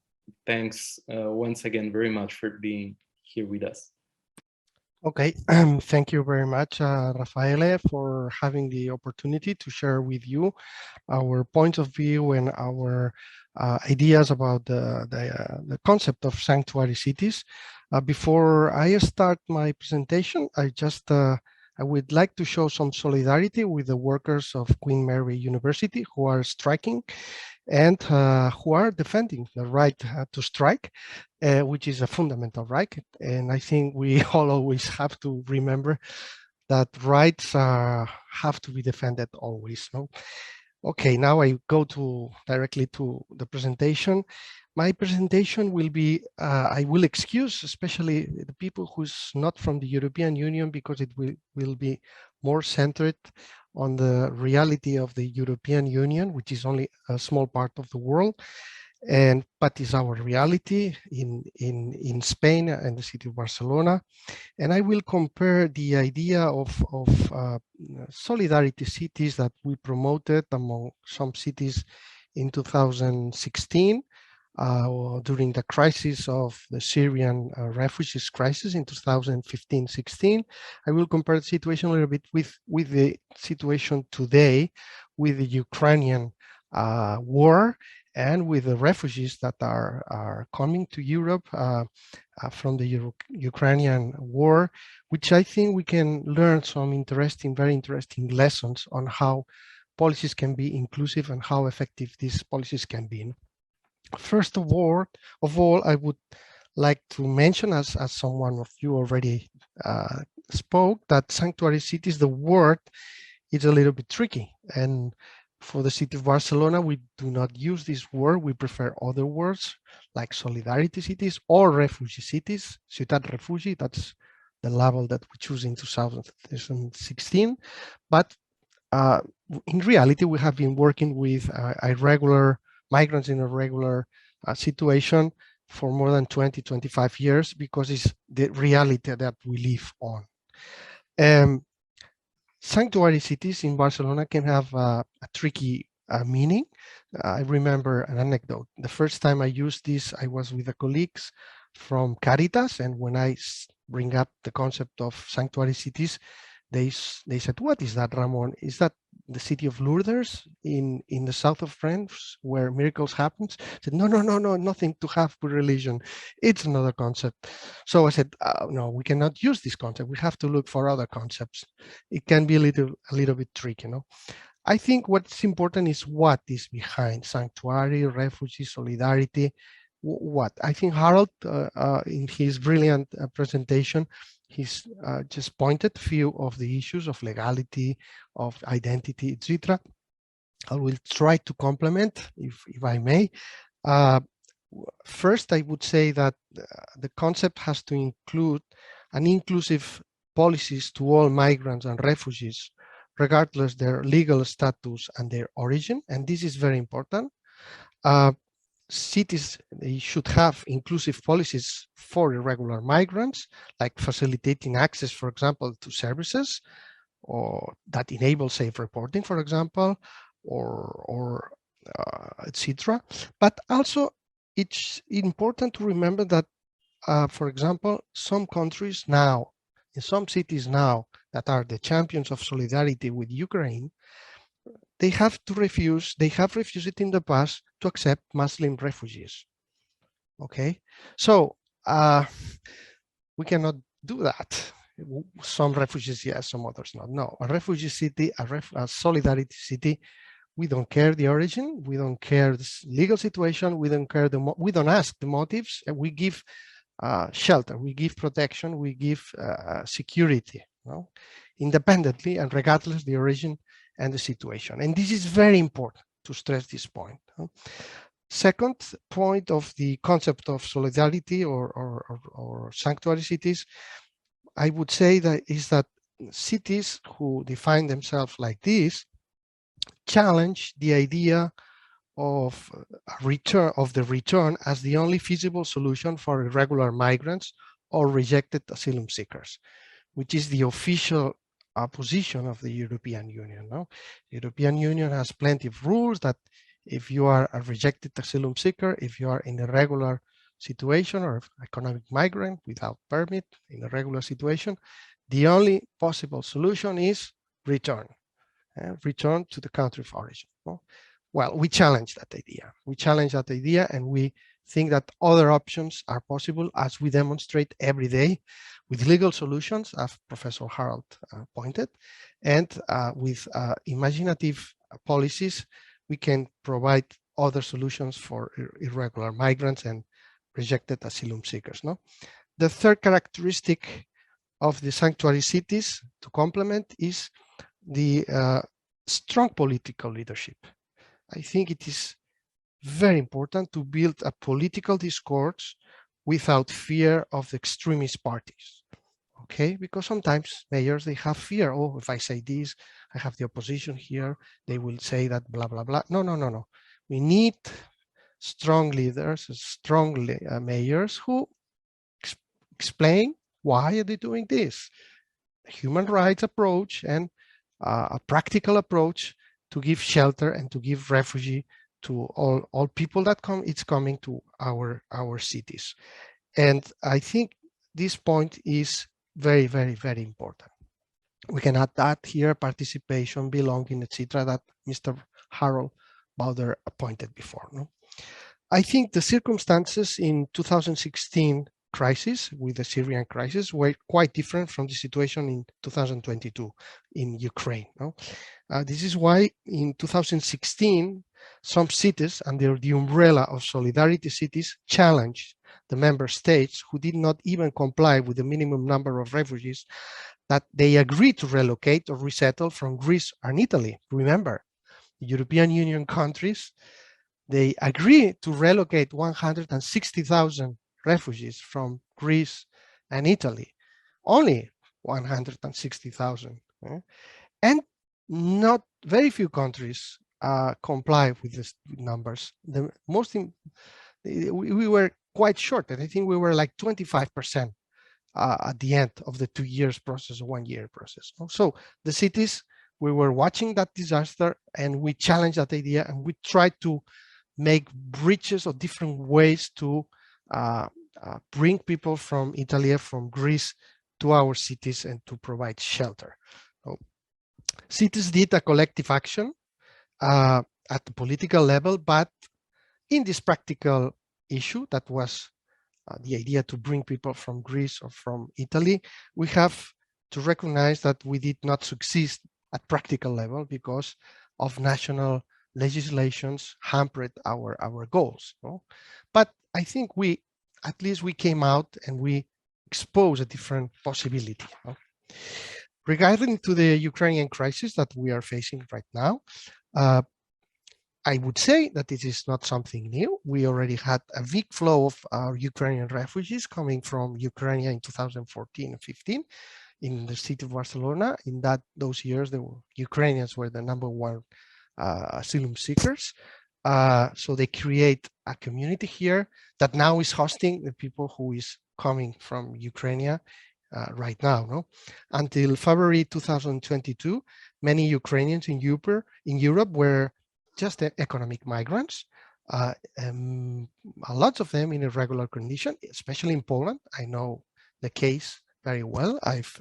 thanks once again very much for being here with us. Okay, thank you very much, Raffaele, for having the opportunity to share with you our point of view and our ideas about the concept of sanctuary cities. Before I start my presentation, I would like to show some solidarity with the workers of Queen Mary University who are striking and who are defending the right to strike, which is a fundamental right. And I think we all always have to remember that rights have to be defended always. No? Okay, now I go directly to the presentation. My presentation will be, I will excuse especially the people who's not from the European Union, because it will be more centered on the reality of the European Union, which is only a small part of the world, but is our reality in Spain and the city of Barcelona. And I will compare the idea of solidarity cities that we promoted among some cities in 2016 during the crisis of the Syrian refugees crisis in 2015-16. I will compare the situation a little bit with the situation today with the Ukrainian war, and with the refugees that are coming to Europe from the Ukrainian war, which I think we can learn some interesting, very interesting lessons on how policies can be inclusive and how effective these policies can be. First of all, I would like to mention, as someone of you already spoke, that sanctuary cities, the word is a little bit tricky. And for the city of Barcelona, we do not use this word. We prefer other words like solidarity cities or refugee cities, ciudad refugee. That's the label that we choose in 2016. But in reality, we have been working with irregular migrants in a regular situation for more than 20-25 years, because it's the reality that we live on. Sanctuary cities in Barcelona can have a tricky meaning. I remember an anecdote. The first time I used this, I was with the colleagues from Caritas, and when I bring up the concept of sanctuary cities, they said, "What is that, Ramon? Is that the city of Lourdes in the south of France where miracles happen?" I said, no, nothing to have with religion. It's another concept. So I said, no, we cannot use this concept. We have to look for other concepts. It can be a little bit tricky, you know. I think what's important is what is behind sanctuary, refugee, solidarity. What I think Harold, in his brilliant presentation, he's just pointed a few of the issues of legality, of identity, etc. I will try to complement, if I may. First, I would say that the concept has to include an inclusive policies to all migrants and refugees, regardless their legal status and their origin, and this is very important. Cities, they should have inclusive policies for irregular migrants, like facilitating access, for example, to services, or that enable safe reporting, for example, or etc. But also, it's important to remember that, for example, some countries now, in some cities now that are the champions of solidarity with Ukraine, they have refused it in the past to accept Muslim refugees. Okay, so we cannot do that. Some refugees, yes, some others not. No, a refugee city, a solidarity city, we don't care the origin, we don't care the legal situation, we don't care we don't ask the motives, and we give shelter, we give protection, we give security, you know, independently and regardless the origin and the situation. And this is very important to stress this point. Second point of the concept of solidarity or sanctuary cities, I would say that is that cities who define themselves like this challenge the idea of the return as the only feasible solution for irregular migrants or rejected asylum seekers, which is the official position of the European Union. No? The European Union has plenty of rules that if you are a rejected asylum seeker, if you are in a regular situation or economic migrant without permit in a regular situation, the only possible solution is return. Return to the country of origin. No? Well, we challenge that idea. We challenge that idea, and we think that other options are possible, as we demonstrate every day with legal solutions, as Professor Harold pointed, and with imaginative policies, we can provide other solutions for irregular migrants and rejected asylum seekers. No? The third characteristic of the sanctuary cities, to complement, is the strong political leadership. I think it is very important to build a political discourse without fear of the extremist parties. Okay, because sometimes mayors, they have fear. Oh, if I say this, I have the opposition here, they will say that blah, blah, blah. No. We need strong leaders, strong mayors who explain why are they doing this. A human rights approach and a practical approach to give shelter and to give refuge to all people that come. It's coming to our cities. And I think this point is very, very, very important. We can add that here, participation, belonging, etc., that Mr. Harold Bowder pointed before. No? I think the circumstances in 2016 crisis with the Syrian crisis were quite different from the situation in 2022 in Ukraine. No? This is why in 2016, some cities under the umbrella of solidarity cities challenged the member states who did not even comply with the minimum number of refugees that they agreed to relocate or resettle from Greece and Italy. Remember, the European Union countries, they agreed to relocate 160,000 refugees from Greece and Italy, only 160,000. And not very few countries comply with these numbers. The most, we were quite short, and I think we were like 25% at the end of the 2 years process, 1 year process. So the cities, we were watching that disaster and we challenged that idea and we tried to make bridges or different ways to bring people from Italy, from Greece to our cities and to provide shelter. So, cities did a collective action at the political level, but in this practical issue that was the idea to bring people from Greece or from Italy, we have to recognize that we did not succeed at practical level because of national legislations hampered our goals. No? But I think at least we came out and we exposed a different possibility. No? Regarding to the Ukrainian crisis that we are facing right now, I would say that this is not something new. We already had a big flow of our Ukrainian refugees coming from Ukraine in 2014 and 15 in the city of Barcelona. In those years, Ukrainians were the #1 asylum seekers. So they create a community here that now is hosting the people who is coming from Ukraine right now. No? Until February 2022, many Ukrainians in Europe were just economic migrants, a lot of them in irregular condition, especially in Poland. I know the case very well. I've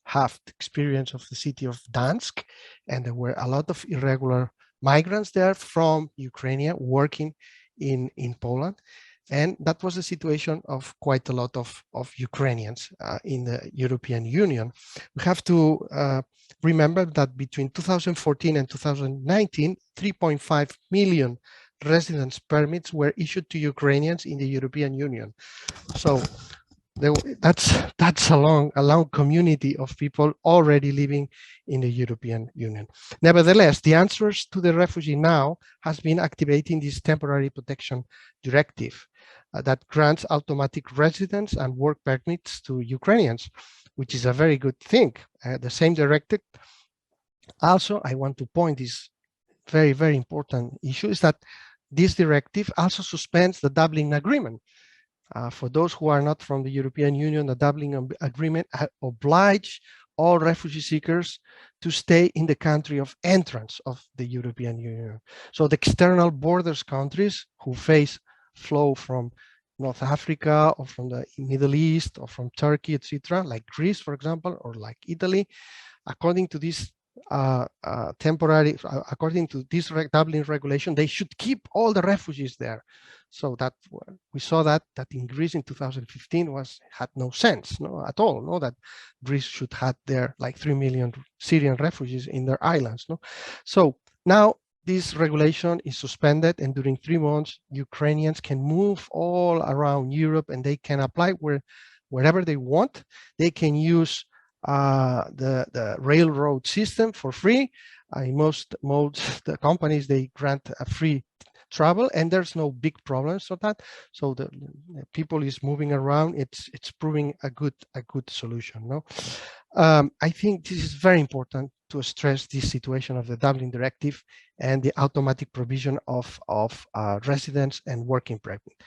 had experience of the city of Gdańsk, and there were a lot of irregular migrants there from Ukraine working in Poland. And that was the situation of quite a lot of Ukrainians in the European Union. We have to remember that between 2014 and 2019, 3.5 million residence permits were issued to Ukrainians in the European Union. So that's a long community of people already living in the European Union. Nevertheless, the answers to the refugee now has been activating this temporary protection directive that grants automatic residence and work permits to Ukrainians, which is a very good thing. The same directive. Also, I want to point this very, very important issue is that this directive also suspends the Dublin Agreement. For those who are not from the European Union, the Dublin Agreement obliged all refugee seekers to stay in the country of entrance of the European Union. So the external borders countries who face flow from North Africa or from the Middle East or from Turkey, etc., like Greece, for example, or like Italy, according to this according to this Dublin regulation, they should keep all the refugees there. So that we saw that in Greece in 2015 had no sense, at all, that Greece should have there like 3 million Syrian refugees in their islands. So now this regulation is suspended, and during 3 months, Ukrainians can move all around Europe and they can apply wherever they want. They can use the railroad system for free. In most the companies, they grant a free travel, and there's no big problems with that. So the people is moving around. It's proving a good solution. I think this is very important to stress this situation of the Dublin Directive and the automatic provision of residence and working permit.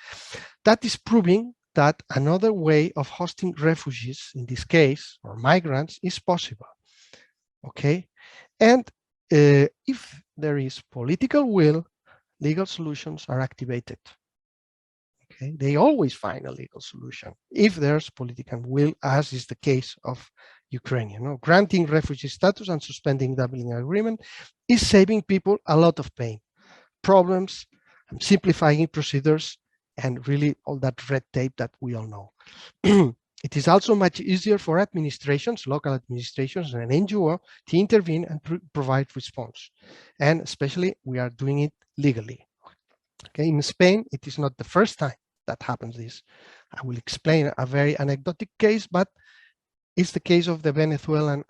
That is proving that another way of hosting refugees, in this case, or migrants, is possible. Okay, and if there is political will, legal solutions are activated. Okay, they always find a legal solution if there's political will, as is the case of Ukraine. Granting refugee status and suspending Dublin Agreement is saving people a lot of pain, problems, simplifying procedures, and really all that red tape that we all know. It is also much easier for administrations, local administrations, and an NGO to intervene and provide response. And especially, we are doing it legally. Okay, in Spain, it is not the first time that happens this. I will explain a very anecdotic case, but it's the case of the Venezuelan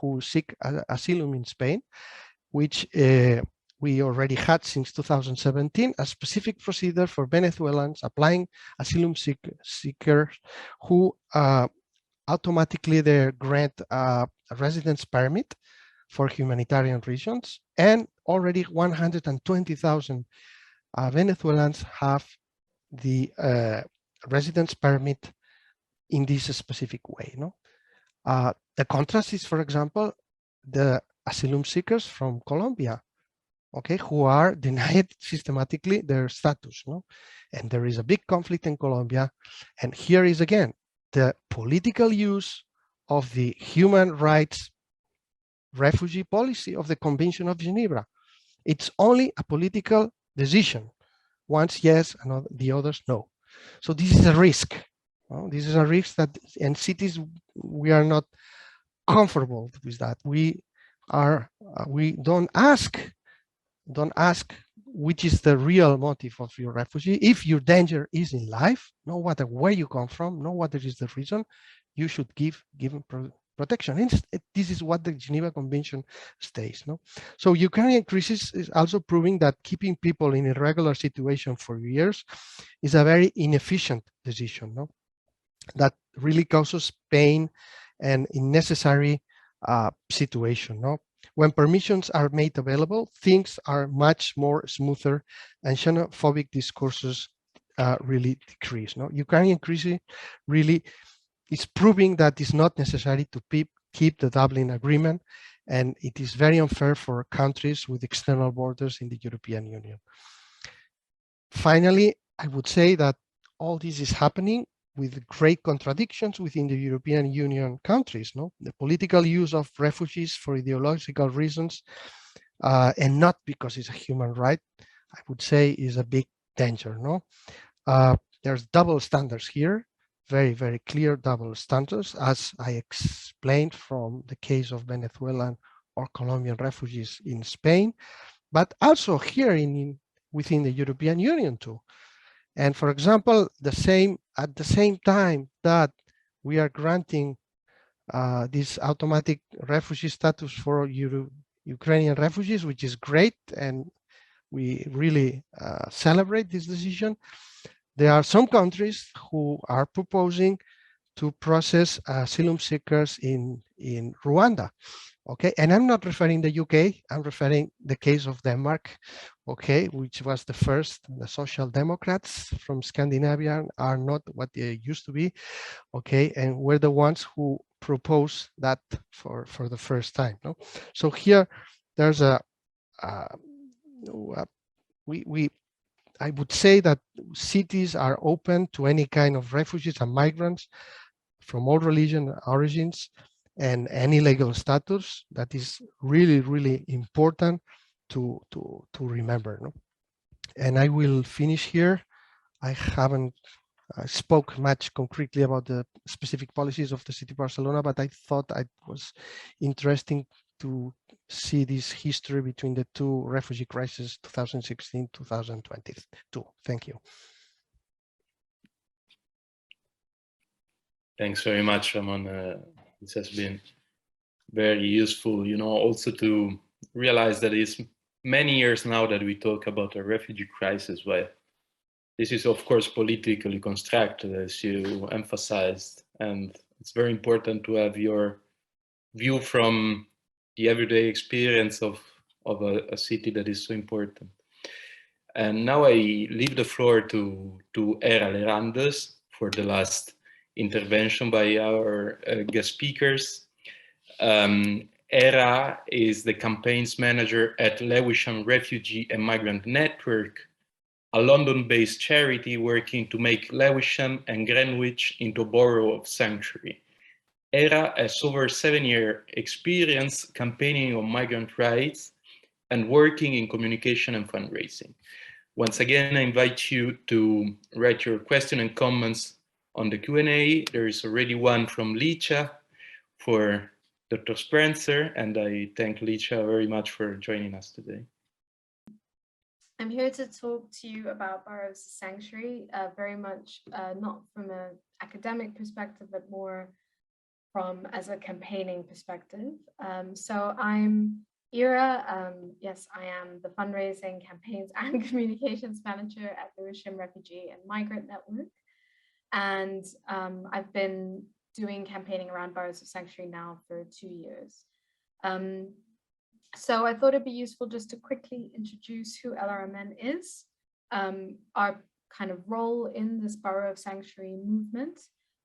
who seek asylum in Spain, which we already had since 2017, a specific procedure for Venezuelans applying asylum seekers who automatically they grant a residence permit for humanitarian reasons, and already 120,000 Venezuelans have the residence permit in this specific way. No, the contrast is, for example, the asylum seekers from Colombia, okay, who are denied systematically their status. No, and there is a big conflict in Colombia, and here is again the political use of the human rights refugee policy of the Convention of Geneva. It's only a political decision. Once yes, and the others no. So this is a risk. This is a risk that in cities we are not comfortable with that. We don't ask which is the real motive of your refugee. If your danger is in life, no matter where you come from, no matter is the reason, you should give protection. This is what the Geneva Convention states. No, so Ukrainian crisis is also proving that keeping people in irregular situation for years is a very inefficient decision. No, that really causes pain and unnecessary situation. No, when permissions are made available, things are much more smoother, and xenophobic discourses really decrease. No, Ukrainian crisis really is proving that it's not necessary to keep the Dublin Agreement, and it is very unfair for countries with external borders in the European Union. Finally, I would say that all this is happening with great contradictions within the European Union countries. No, the political use of refugees for ideological reasons, and not because it's a human right, I would say is a big danger. No, there's double standards here. Very, very clear double standards, as I explained from the case of Venezuelan or Colombian refugees in Spain, but also here within the European Union too. And for example, at the same time that we are granting this automatic refugee status for Ukrainian refugees, which is great, and we really celebrate this decision, there are some countries who are proposing to process asylum seekers in Rwanda. Okay, and I'm not referring the UK, I'm referring the case of Denmark, okay, which was the first. The social democrats from Scandinavia are not what they used to be, okay, and we're the ones who proposed that for the first time. No, so here there's I would say that cities are open to any kind of refugees and migrants from all religion origins and any legal status. That is really, really important to remember. No? And I will finish here. I haven't spoke much concretely about the specific policies of the city of Barcelona, but I thought it was interesting to see this history between the two refugee crises, 2016-2022. Thank you. Thanks very much, Ramon. This has been very useful, you know, also to realize that it's many years now that we talk about a refugee crisis. Well, this is, of course, politically constructed, as you emphasized, and it's very important to have your view from the everyday experience of a city that is so important. And now I leave the floor to Era Lerandes for the last intervention by our guest speakers. Era is the campaigns manager at Lewisham Refugee and Migrant Network, a London-based charity working to make Lewisham and Greenwich into a borough of sanctuary. Era has over 7-year experience campaigning on migrant rights and working in communication and fundraising. Once again, I invite you to write your question and comments on the Q&A. There is already one from Licha for Dr. Spencer, and I thank Licha very much for joining us today. I'm here to talk to you about Boroughs Sanctuary, very much not from an academic perspective, but more from as a campaigning perspective. So I'm Ira. Yes, I am the fundraising, campaigns and communications manager at the Lewisham Refugee and Migrant Network. And I've been doing campaigning around Boroughs of Sanctuary now for 2 years. So I thought it'd be useful just to quickly introduce who LRMN is, our kind of role in this Borough of Sanctuary movement,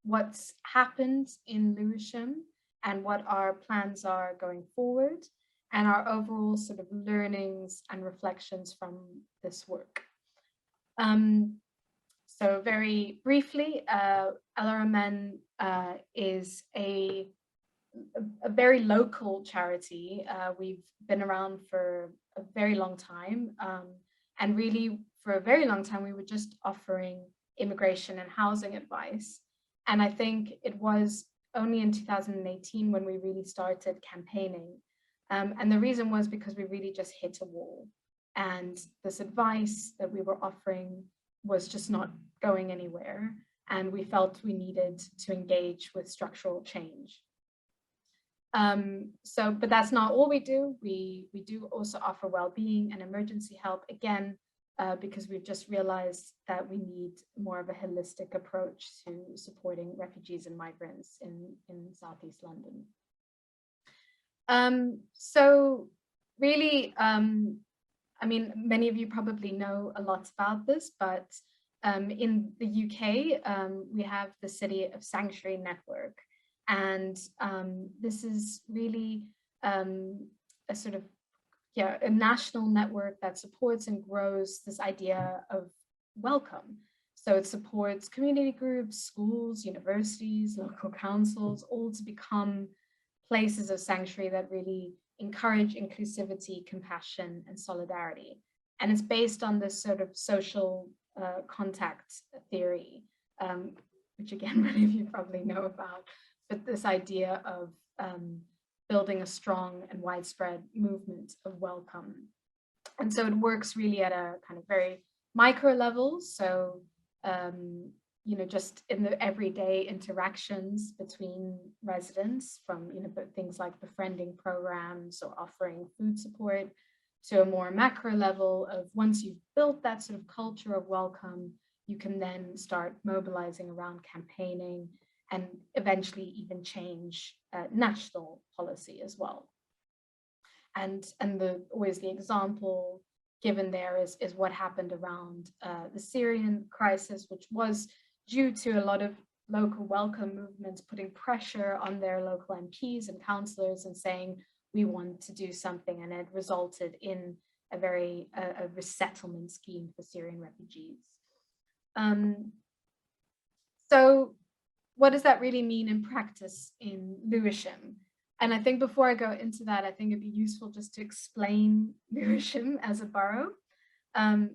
what's happened in Lewisham and what our plans are going forward, and our overall sort of learnings and reflections from this work. So very briefly, LRMN is a very local charity. We've been around for a very long time, and really for a very long time we were just offering immigration and housing advice. And I think it was only in 2018 when we really started campaigning, and the reason was because we really just hit a wall, and this advice that we were offering was just not going anywhere, and we felt we needed to engage with structural change. But that's not all we do. We do also offer well-being and emergency help, again, because we've just realized that we need more of a holistic approach to supporting refugees and migrants in Southeast London. So really, I mean, many of you probably know a lot about this, but in the UK, we have the City of Sanctuary Network. And this is really a sort of, a national network that supports and grows this idea of welcome. So it supports community groups, schools, universities, local councils, all to become places of sanctuary that really encourage inclusivity, compassion, and solidarity. And it's based on this sort of social contact theory, which again, many of you probably know about. But this idea of building a strong and widespread movement of welcome. And so it works really at a kind of very micro level. So, you know, just in the everyday interactions between residents, from, you know, things like befriending programs or offering food support, to a more macro level of once you've built that sort of culture of welcome, you can then start mobilizing around campaigning and eventually even change national policy as well. And always the example given there is what happened around the Syrian crisis, which was due to a lot of local welcome movements putting pressure on their local MPs and councillors and saying, we want to do something, and it resulted in a resettlement scheme for Syrian refugees. So what does that really mean in practice in Lewisham? And I think before I go into that, I think it'd be useful just to explain Lewisham as a borough.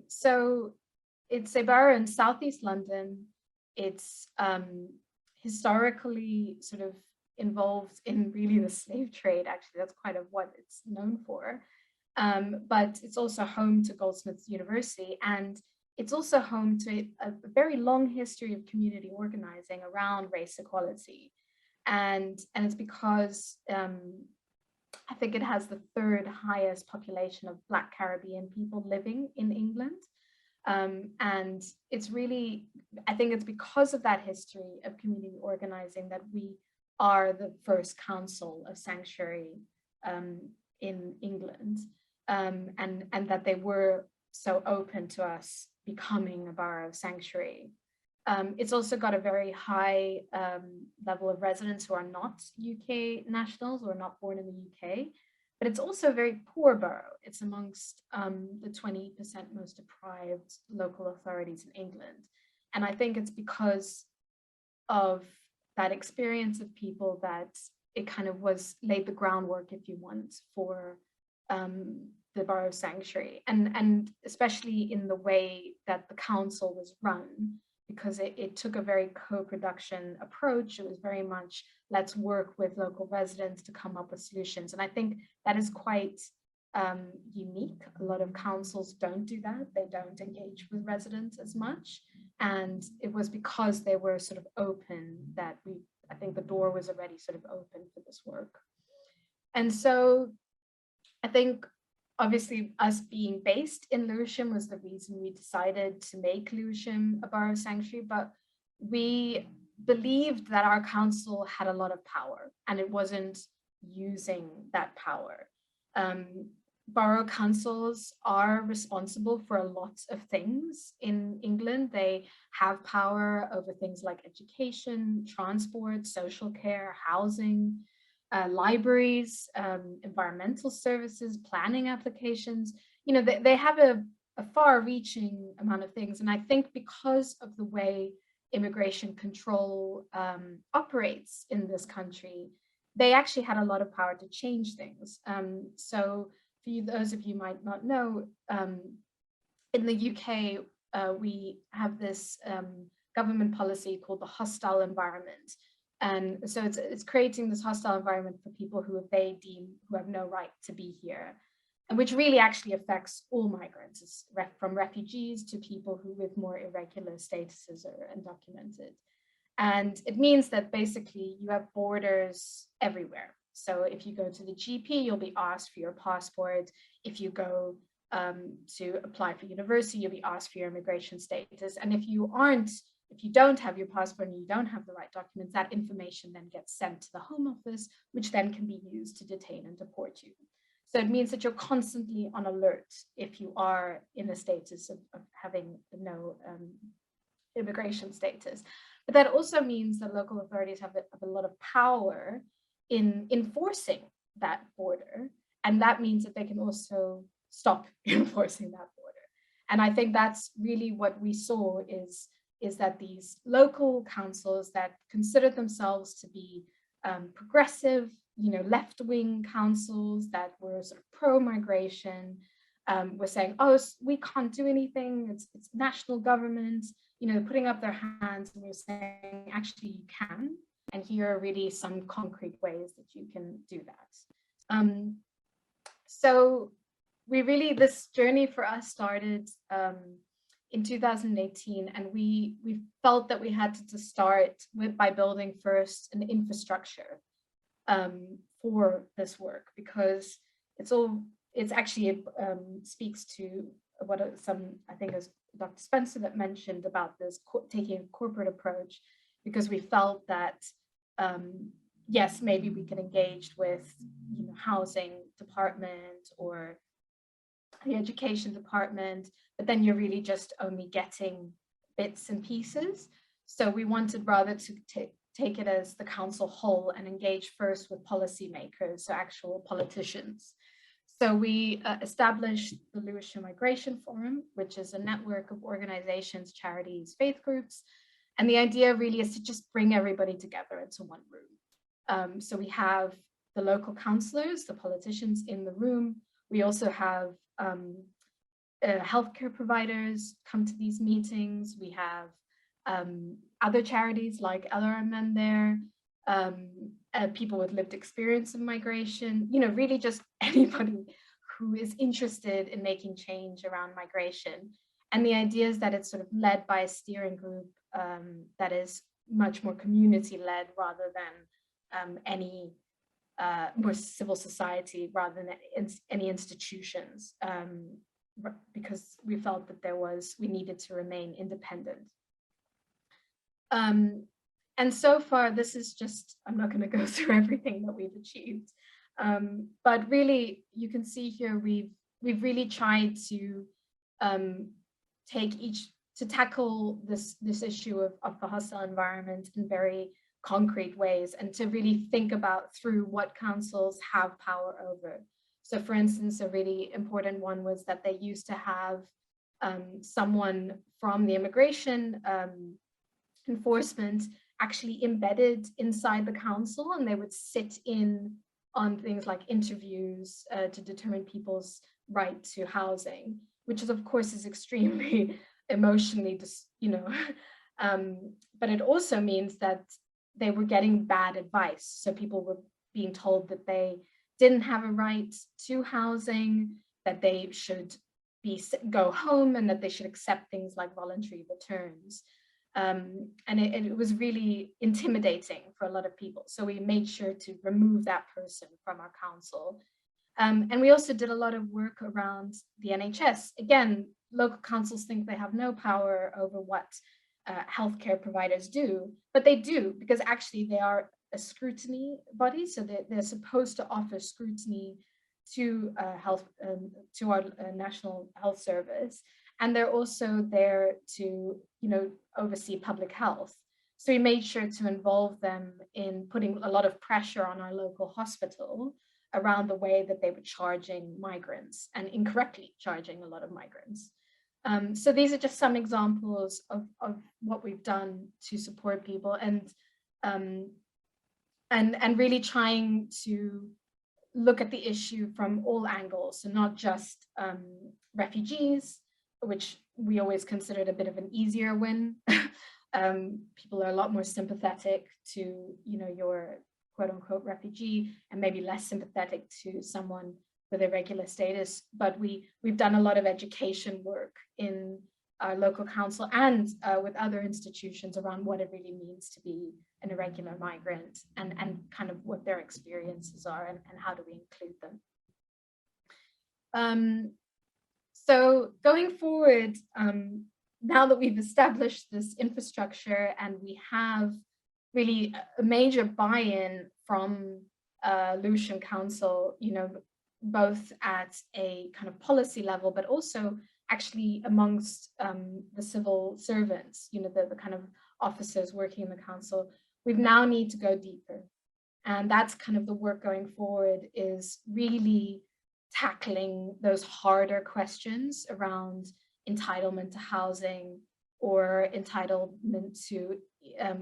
So it's a borough in Southeast London. It's historically sort of involved in really the slave trade. Actually, that's quite of what it's known for. But it's also home to Goldsmiths University, and it's also home to a very long history of community organizing around race equality. And it's because I think it has the third highest population of Black Caribbean people living in England. And it's really, I think it's because of that history of community organizing that we are the first council of sanctuary in England, and that they were so open to us becoming a borough of sanctuary. It's also got a very high level of residents who are not UK nationals or not born in the UK, but it's also a very poor borough. It's amongst the 20% most deprived local authorities in England. And I think it's because of that experience of people that it kind of laid the groundwork, if you want, for the borough sanctuary, and especially in the way that the council was run, because it took a very co-production approach. It was very much, let's work with local residents to come up with solutions. And I think that is quite unique. A lot of councils don't do that. They don't engage with residents as much. And it was because they were sort of open that I think the door was already sort of open for this work. And so I think obviously us being based in Lewisham was the reason we decided to make Lewisham a borough sanctuary, but we believed that our council had a lot of power and it wasn't using that power. Borough councils are responsible for a lot of things in England. They have power over things like education, transport, social care, housing, libraries, environmental services, planning applications. You know, they have a far-reaching amount of things. And I think because of the way immigration control operates in this country, they actually had a lot of power to change things. So for you, those of you might not know, in the UK, we have this government policy called the hostile environment. And so it's creating this hostile environment for people who they deem who have no right to be here, and which really actually affects all migrants, from refugees to people who with more irregular statuses are undocumented. And it means that basically you have borders everywhere. So if you go to the GP, you'll be asked for your passport. If you go to apply for university, you'll be asked for your immigration status. And if you don't have your passport and you don't have the right documents, that information then gets sent to the Home Office, which then can be used to detain and deport you. So it means that you're constantly on alert if you are in a status of having no immigration status. But that also means that local authorities have a lot of power in enforcing that border. And that means that they can also stop enforcing that border. And I think that's really what we saw is that these local councils that considered themselves to be progressive, you know, left-wing councils that were sort of pro-migration, were saying, oh, we can't do anything, it's national government, you know, putting up their hands, and we're saying, actually, you can. And here are really some concrete ways that you can do that. So this journey for us started in 2018, and we felt that we had to start by building first an infrastructure for this work, because it's actually speaks to what I think it was Dr. Spencer that mentioned about this taking a corporate approach, because we felt that yes, maybe we can engage with, you know, housing department or the education department, but then you're really just only getting bits and pieces. So we wanted rather to take it as the council whole and engage first with policymakers, so actual politicians. So we established the Lewisham Migration Forum, which is a network of organizations, charities, faith groups. And the idea really is to just bring everybody together into one room. So we have the local councillors, the politicians in the room. We also have healthcare providers come to these meetings. We have other charities like LRMN there, people with lived experience of migration, you know, really just anybody who is interested in making change around migration. And the idea is that it's sort of led by a steering group that is much more community-led rather than any more civil society, rather than any institutions, because we felt that we needed to remain independent. And so far, this is just, I'm not going to go through everything that we've achieved, but really, you can see here we've really tried to tackle this issue of the hostile environment in very concrete ways, and to really think about through what councils have power over. So for instance, a really important one was that they used to have someone from the immigration enforcement actually embedded inside the council, and they would sit in on things like interviews to determine people's right to housing, which is, of course, is extremely emotionally, but it also means that they were getting bad advice. So people were being told that they didn't have a right to housing, that they should go home, and that they should accept things like voluntary returns. And it was really intimidating for a lot of people. So we made sure to remove that person from our council. And we also did a lot of work around the NHS. Again, local councils think they have no power over what healthcare providers do, but they do, because actually they are a scrutiny body. So they're supposed to offer scrutiny to to our National Health Service. And they're also there to, oversee public health. So we made sure to involve them in putting a lot of pressure on our local hospital around the way that they were charging migrants, and incorrectly charging a lot of migrants. So these are just some examples of what we've done to support people, and really trying to look at the issue from all angles, so not just refugees, which we always considered a bit of an easier win. People are a lot more sympathetic to, your quote unquote refugee, and maybe less sympathetic to someone with irregular status. But we've done a lot of education work in our local council and with other institutions around what it really means to be an irregular migrant, and kind of what their experiences are, and how do we include them. So going forward, now that we've established this infrastructure and we have really a major buy-in from Lewisham Council, both at a kind of policy level, but also actually amongst the civil servants, the kind of officers working in the council, we now need to go deeper. And that's kind of the work going forward, is really tackling those harder questions around entitlement to housing, or entitlement to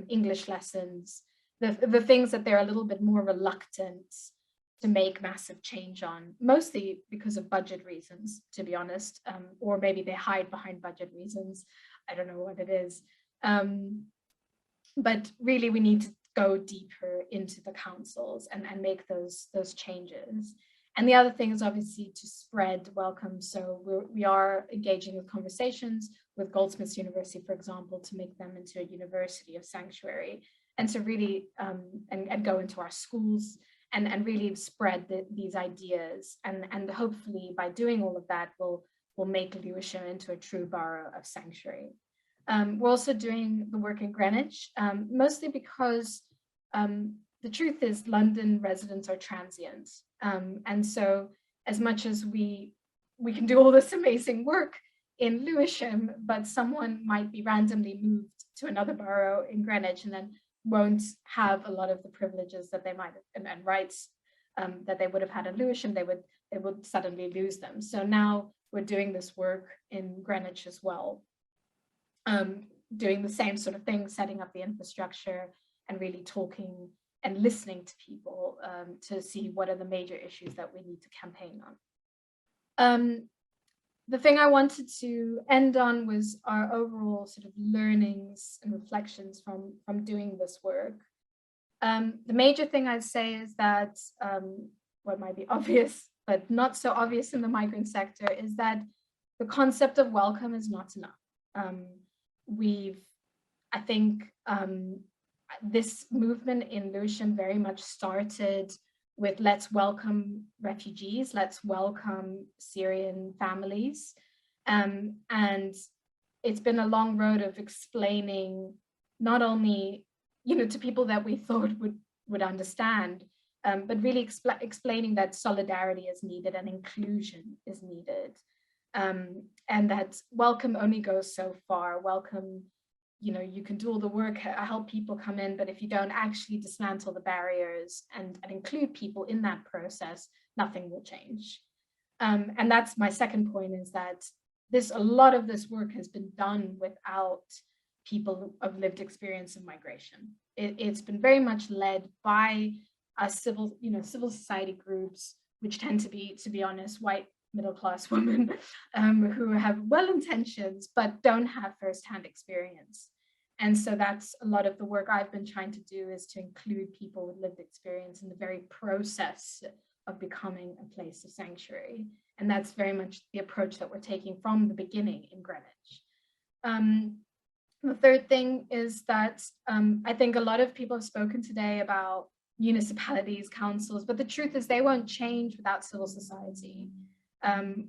English lessons, the things that they're a little bit more reluctant to make massive change on, mostly because of budget reasons, to be honest, or maybe they hide behind budget reasons. I don't know what it is. But really, we need to go deeper into the councils and make those changes. And the other thing is obviously to spread welcome. So we are engaging with conversations with Goldsmiths University, for example, to make them into a university of sanctuary, and to really and go into our schools and really spread these ideas. And hopefully by doing all of that, we'll make Lewisham into a true borough of sanctuary. We're also doing the work in Greenwich, mostly because the truth is London residents are transient. And so as much as we can do all this amazing work in Lewisham, but someone might be randomly moved to another borough in Greenwich and then won't have a lot of the privileges that they might have, and rights that they would have had in Lewisham, they would suddenly lose them. So now we're doing this work in Greenwich as well, doing the same sort of thing, setting up the infrastructure and really talking and listening to people to see what are the major issues that we need to campaign on. The thing I wanted to end on was our overall sort of learnings and reflections from doing this work. The major thing I'd say is that what might be obvious, but not so obvious in the migrant sector, is that the concept of welcome is not enough. I think this movement in Lewisham very much started with let's welcome refugees, let's welcome Syrian families. And it's been a long road of explaining not only, to people that we thought would understand, but really explaining that solidarity is needed and inclusion is needed. And that welcome only goes so far. Welcome, you can do all the work, help people come in, but if you don't actually dismantle the barriers and include people in that process, nothing will change. And that's my second point, is that a lot of this work has been done without people of lived experience of migration. It's been very much led by civil society groups, which tend to be honest, white middle-class women who have well intentions but don't have first-hand experience. And so that's a lot of the work I've been trying to do, is to include people with lived experience in the very process of becoming a place of sanctuary. And that's very much the approach that we're taking from the beginning in Greenwich. The third thing is that I think a lot of people have spoken today about municipalities, councils, but the truth is they won't change without civil society.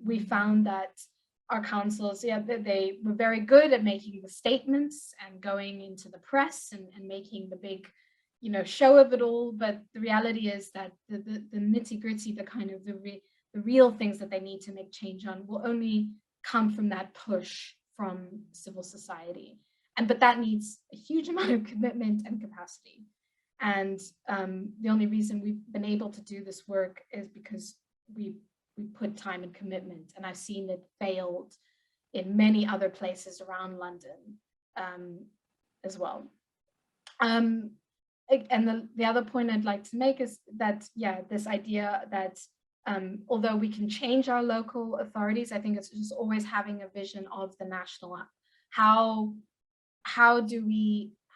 We found that our councils, they were very good at making the statements and going into the press and making the big, show of it all. But the reality is that the nitty-gritty, the kind of the real things that they need to make change on will only come from that push from civil society. But that needs a huge amount of commitment and capacity. And the only reason we've been able to do this work is because we put time and commitment, and I've seen it failed in many other places around London as well. And the other point I'd like to make is that, this idea that although we can change our local authorities, I think it's just always having a vision of the national. How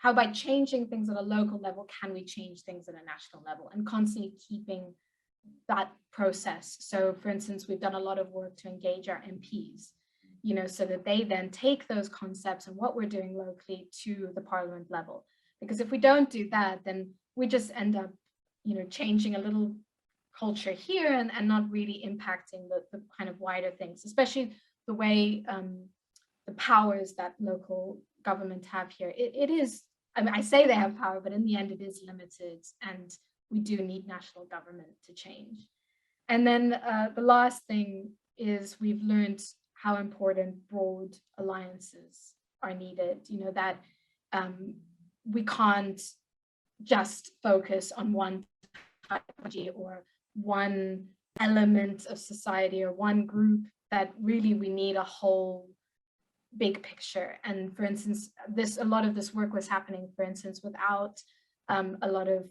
by changing things at a local level, can we change things at a national level, and constantly keeping that process. So for instance, we've done a lot of work to engage our MPs, so that they then take those concepts and what we're doing locally to the Parliament level. Because if we don't do that, then we just end up, changing a little culture here and not really impacting the kind of wider things, especially the way the powers that local government have here. It is, I say they have power, but in the end it is limited, and we do need national government to change. And then the last thing is we've learned how important broad alliances are needed, that we can't just focus on one technology or one element of society or one group, that really we need a whole big picture. And for instance, a lot of this work was happening, for instance, without a lot of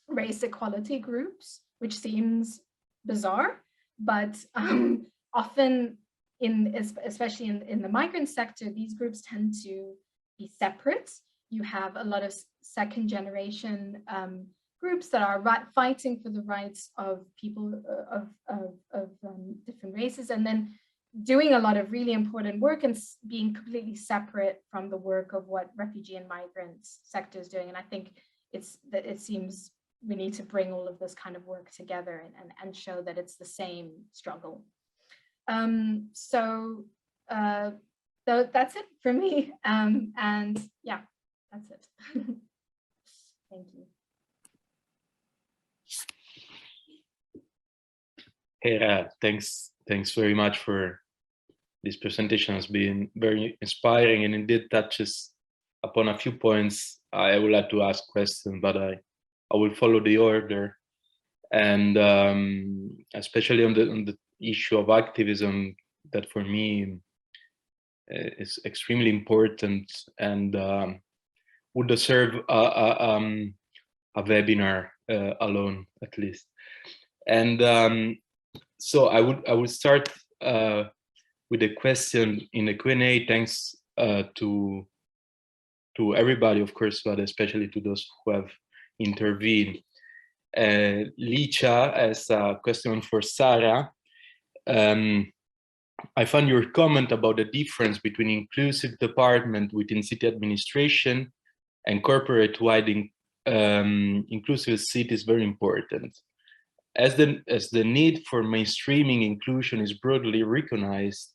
race equality groups, which seems bizarre, but often especially in the migrant sector, these groups tend to be separate. You have a lot of second generation groups that are fighting for the rights of people of different races, and then doing a lot of really important work and being completely separate from the work of what refugee and migrant sector is doing. And I think it seems we need to bring all of this kind of work together and show that it's the same struggle. So that's it for me. And yeah, that's it. Thank you. Hera, thanks very much for this presentation. Has been very inspiring and indeed touches upon a few points I would like to ask questions, but I will follow the order. And especially on the issue of activism, that for me is extremely important and would deserve a webinar alone, at least. And so I would start with a question in the Q&A. Thanks to everybody, of course, but especially to those who have intervened. Licha has a question for Sarah. I found your comment about the difference between inclusive department within city administration and corporate-wide inclusive cities very important. As the need for mainstreaming inclusion is broadly recognized,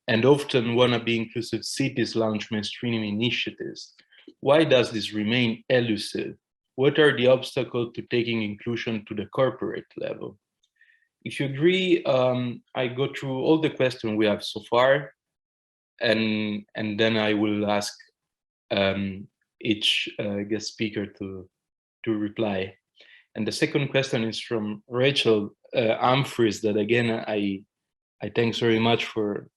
and often wannabe inclusive cities launch mainstreaming initiatives, why does this remain elusive? What are the obstacles to taking inclusion to the corporate level? If you agree, I go through all the questions we have so far, and then I will ask each guest speaker to reply. And the second question is from Rachel Humphreys, that again, I thanks very much for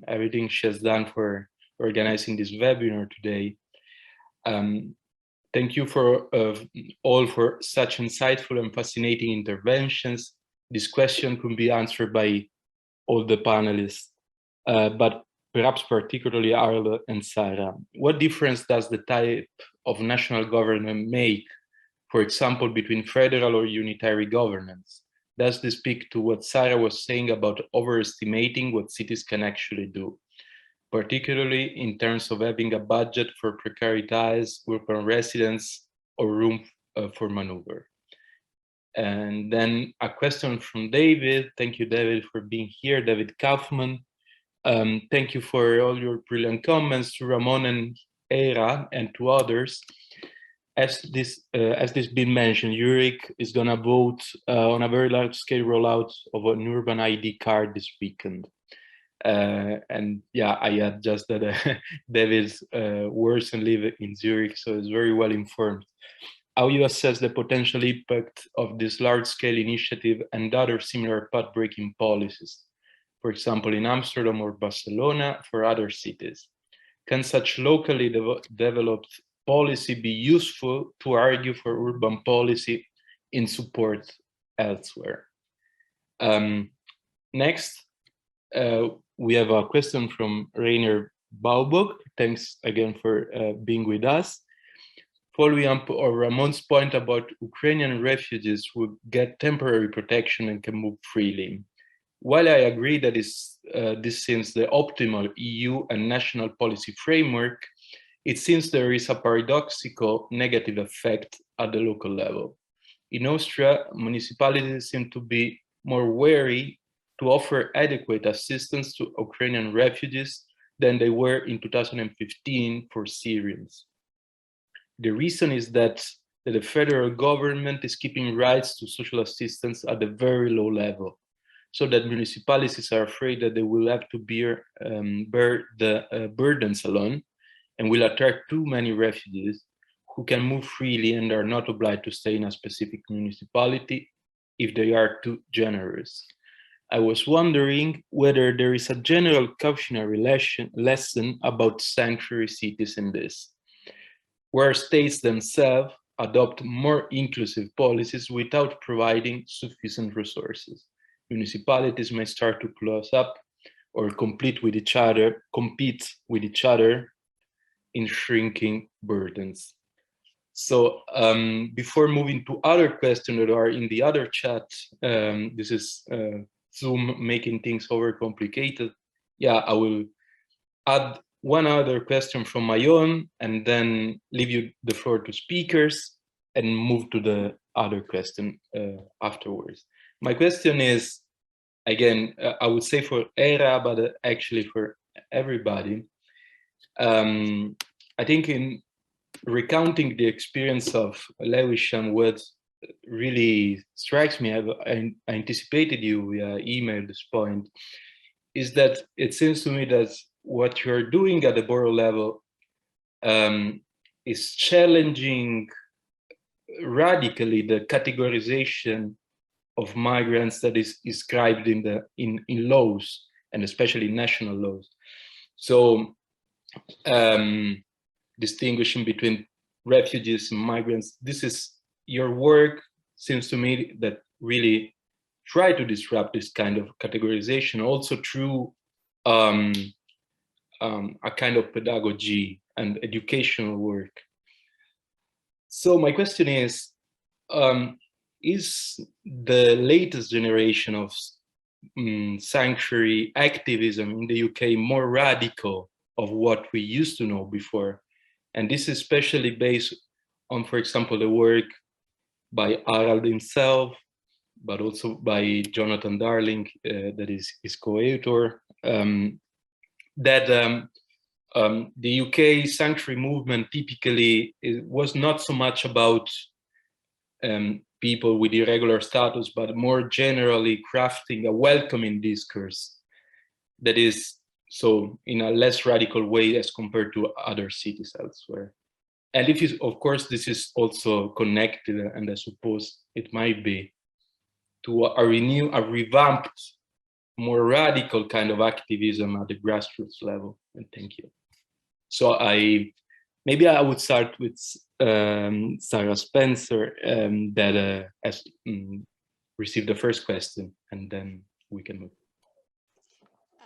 everything she has done for organizing this webinar today. Thank you for all for such insightful and fascinating interventions. This question could be answered by all the panelists, but perhaps particularly Arlo and Sarah. What difference does the type of national government make, for example, between federal or unitary governance? Does this speak to what Sarah was saying about overestimating what cities can actually do, particularly in terms of having a budget for precaritized urban residents or room for maneuver? And then a question from David. Thank you, David, for being here. David Kaufman. Thank you for all your brilliant comments to Ramon and Era and to others. As this been mentioned, Zurich is going to vote on a very large-scale rollout of an urban ID card this weekend. And yeah, I had just that David's works and live in Zurich, so it's very well informed. How you assess the potential impact of this large-scale initiative and other similar path-breaking policies, for example, in Amsterdam or Barcelona, for other cities? Can such locally developed policy be useful to argue for urban policy in support elsewhere? Next, we have a question from Rainer Baubog. Thanks again for being with us. Following up on Ramon's point about Ukrainian refugees who get temporary protection and can move freely. While I agree that this seems the optimal EU and national policy framework, it seems there is a paradoxical negative effect at the local level. In Austria, municipalities seem to be more wary to offer adequate assistance to Ukrainian refugees than they were in 2015 for Syrians. The reason is that the federal government is keeping rights to social assistance at a very low level, so that municipalities are afraid that they will have to bear the burdens alone and will attract too many refugees who can move freely and are not obliged to stay in a specific municipality if they are too generous. I was wondering whether there is a general cautionary lesson about sanctuary cities in this, where states themselves adopt more inclusive policies without providing sufficient resources. Municipalities may start to close up or compete with each other in shrinking burdens. So before moving to other questions that are in the other chat, this is Zoom making things overcomplicated. Yeah, I will add one other question from my own and then leave you the floor to speakers and move to the other question afterwards. My question is, again, I would say for Era, but actually for everybody. I think in recounting the experience of Lewisham, what really strikes me, I anticipated you via email this point, is that it seems to me that what you're doing at the borough level is challenging radically the categorization of migrants that is described in laws, and especially national laws. So distinguishing between refugees and migrants, this is your work, seems to me, that really try to disrupt this kind of categorization, also through a kind of pedagogy and educational work. So my question is the latest generation of sanctuary activism in the UK more radical of what we used to know before? And this is especially based on, for example, the work by Harald himself, but also by Jonathan Darling, that is his co-author, that the UK sanctuary movement typically was not so much about people with irregular status, but more generally crafting a welcoming discourse that is so in a less radical way as compared to other cities elsewhere. And if you, of course, this is also connected, and I suppose it might be, to a revamped, more radical kind of activism at the grassroots level. And thank you. So I maybe I would start with Sarah Spencer, that has received the first question, and then we can move.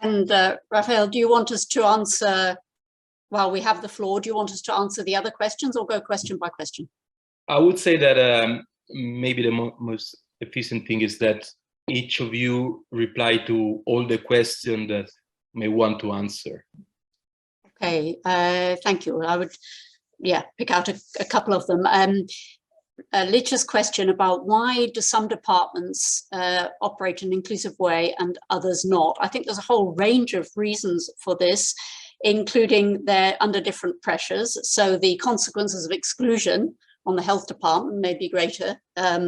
And Raphael, do you want us to answer, while we have the floor, do you want us to answer the other questions or go question by question? I would say that maybe the most efficient thing is that each of you reply to all the questions that may want to answer. Okay, thank you. I would, pick out a couple of them. Licha's question about why do some departments operate in an inclusive way and others not? I think there's a whole range of reasons for this, including they're under different pressures. So the consequences of exclusion on the health department may be greater,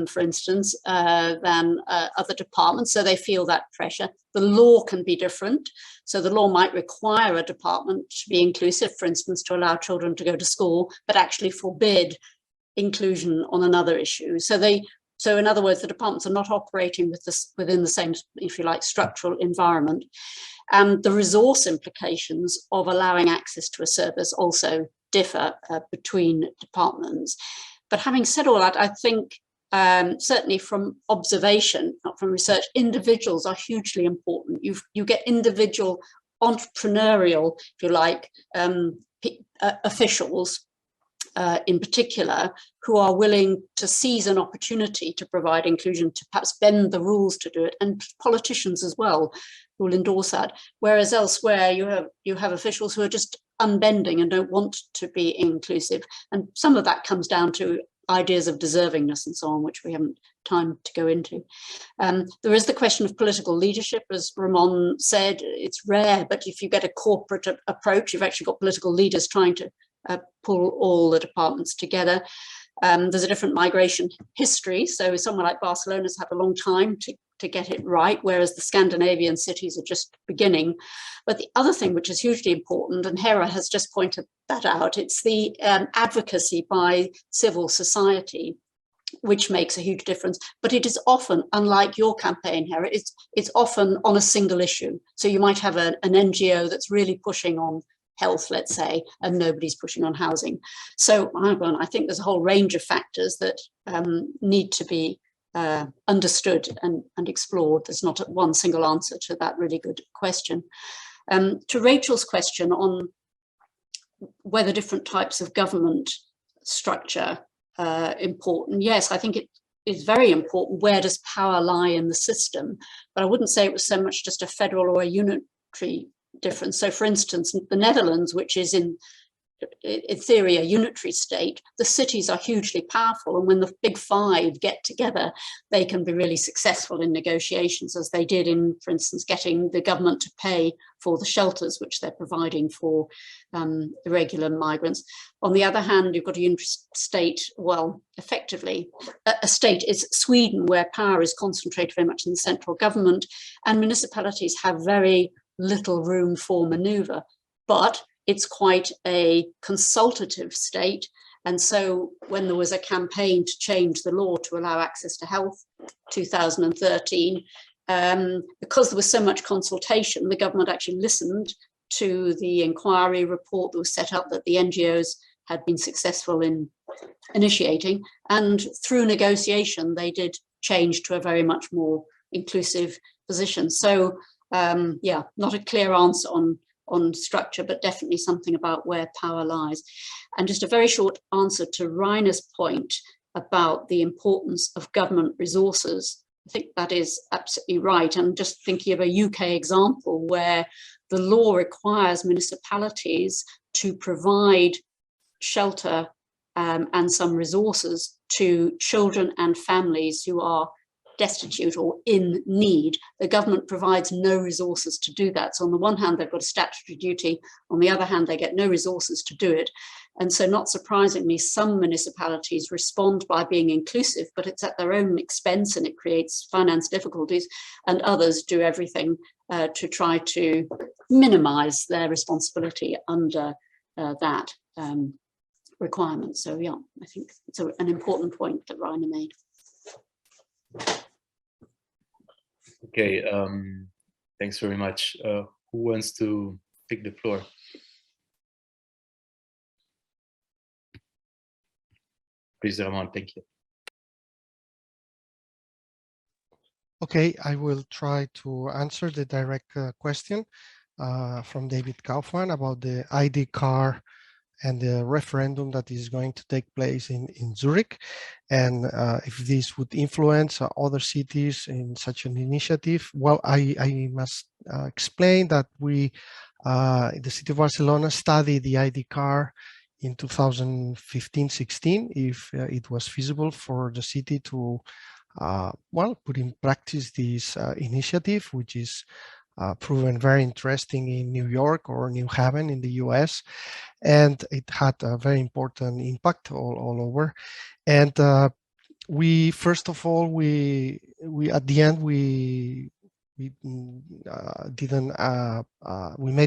for instance, than other departments. So they feel that pressure. The law can be different. So the law might require a department to be inclusive, for instance, to allow children to go to school, but actually forbid inclusion on another issue. So in other words, the departments are not operating within the same, if you like, structural environment. And the resource implications of allowing access to a service also differ between departments. But having said all that, I think certainly from observation, not from research, individuals are hugely important. You get individual entrepreneurial, if you like, officials in particular, who are willing to seize an opportunity to provide inclusion, to perhaps bend the rules to do it, and politicians as well who will endorse that. Whereas elsewhere you have officials who are just unbending and don't want to be inclusive. And some of that comes down to ideas of deservingness and so on, which we haven't time to go into. There is the question of political leadership, as Ramon said. It's rare, but if you get a corporate approach, you've actually got political leaders trying to pull all the departments together. There's a different migration history. So somewhere like Barcelona's had a long time to get it right, whereas the Scandinavian cities are just beginning. But the other thing which is hugely important, and Hera has just pointed that out, it's the advocacy by civil society, which makes a huge difference. But it is often, unlike your campaign, Hera, it's often on a single issue. So you might have an NGO that's really pushing on health, let's say, and nobody's pushing on housing. So I think there's a whole range of factors that need to be understood and explored. There's not one single answer to that really good question. To Rachel's question on whether different types of government structure are important, yes, I think it is very important. Where does power lie in the system? But I wouldn't say it was so much just a federal or a unitary difference. So for instance, the Netherlands, which is in theory a unitary state, the cities are hugely powerful, and when the big five get together, they can be really successful in negotiations, as they did in, for instance, getting the government to pay for the shelters which they're providing for irregular migrants. On the other hand, you've got a unitary state, well, effectively a state is Sweden, where power is concentrated very much in the central government, and municipalities have very little room for maneuver, but it's quite a consultative state. And so when there was a campaign to change the law to allow access to health, 2013, because there was so much consultation, the government actually listened to the inquiry report that was set up that the NGOs had been successful in initiating. And through negotiation, they did change to a very much more inclusive position. So not a clear answer on structure, but definitely something about where power lies. And just a very short answer to Rainer's point about the importance of government resources. I think that is absolutely right. And just thinking of a UK example where the law requires municipalities to provide shelter and some resources to children and families who are destitute or in need. The government provides no resources to do that. So on the one hand, they've got a statutory duty. On the other hand, they get no resources to do it. And so not surprisingly, some municipalities respond by being inclusive, but it's at their own expense and it creates finance difficulties. And others do everything to try to minimize their responsibility under that requirement. So yeah, I think it's an important point that Rainer made. Okay, thanks very much. Who wants to take the floor? Please, Ramon, thank you. Okay, I will try to answer the direct question from David Kaufman about the ID card and the referendum that is going to take place in Zurich, and if this would influence other cities in such an initiative. Well, I must explain that we, the city of Barcelona, studied the ID card in 2015-16, if it was feasible for the city to well, put in practice this initiative, which is proven very interesting in New York or New Haven in the US, and it had a very important impact all over. And we, first of all, we at the end we made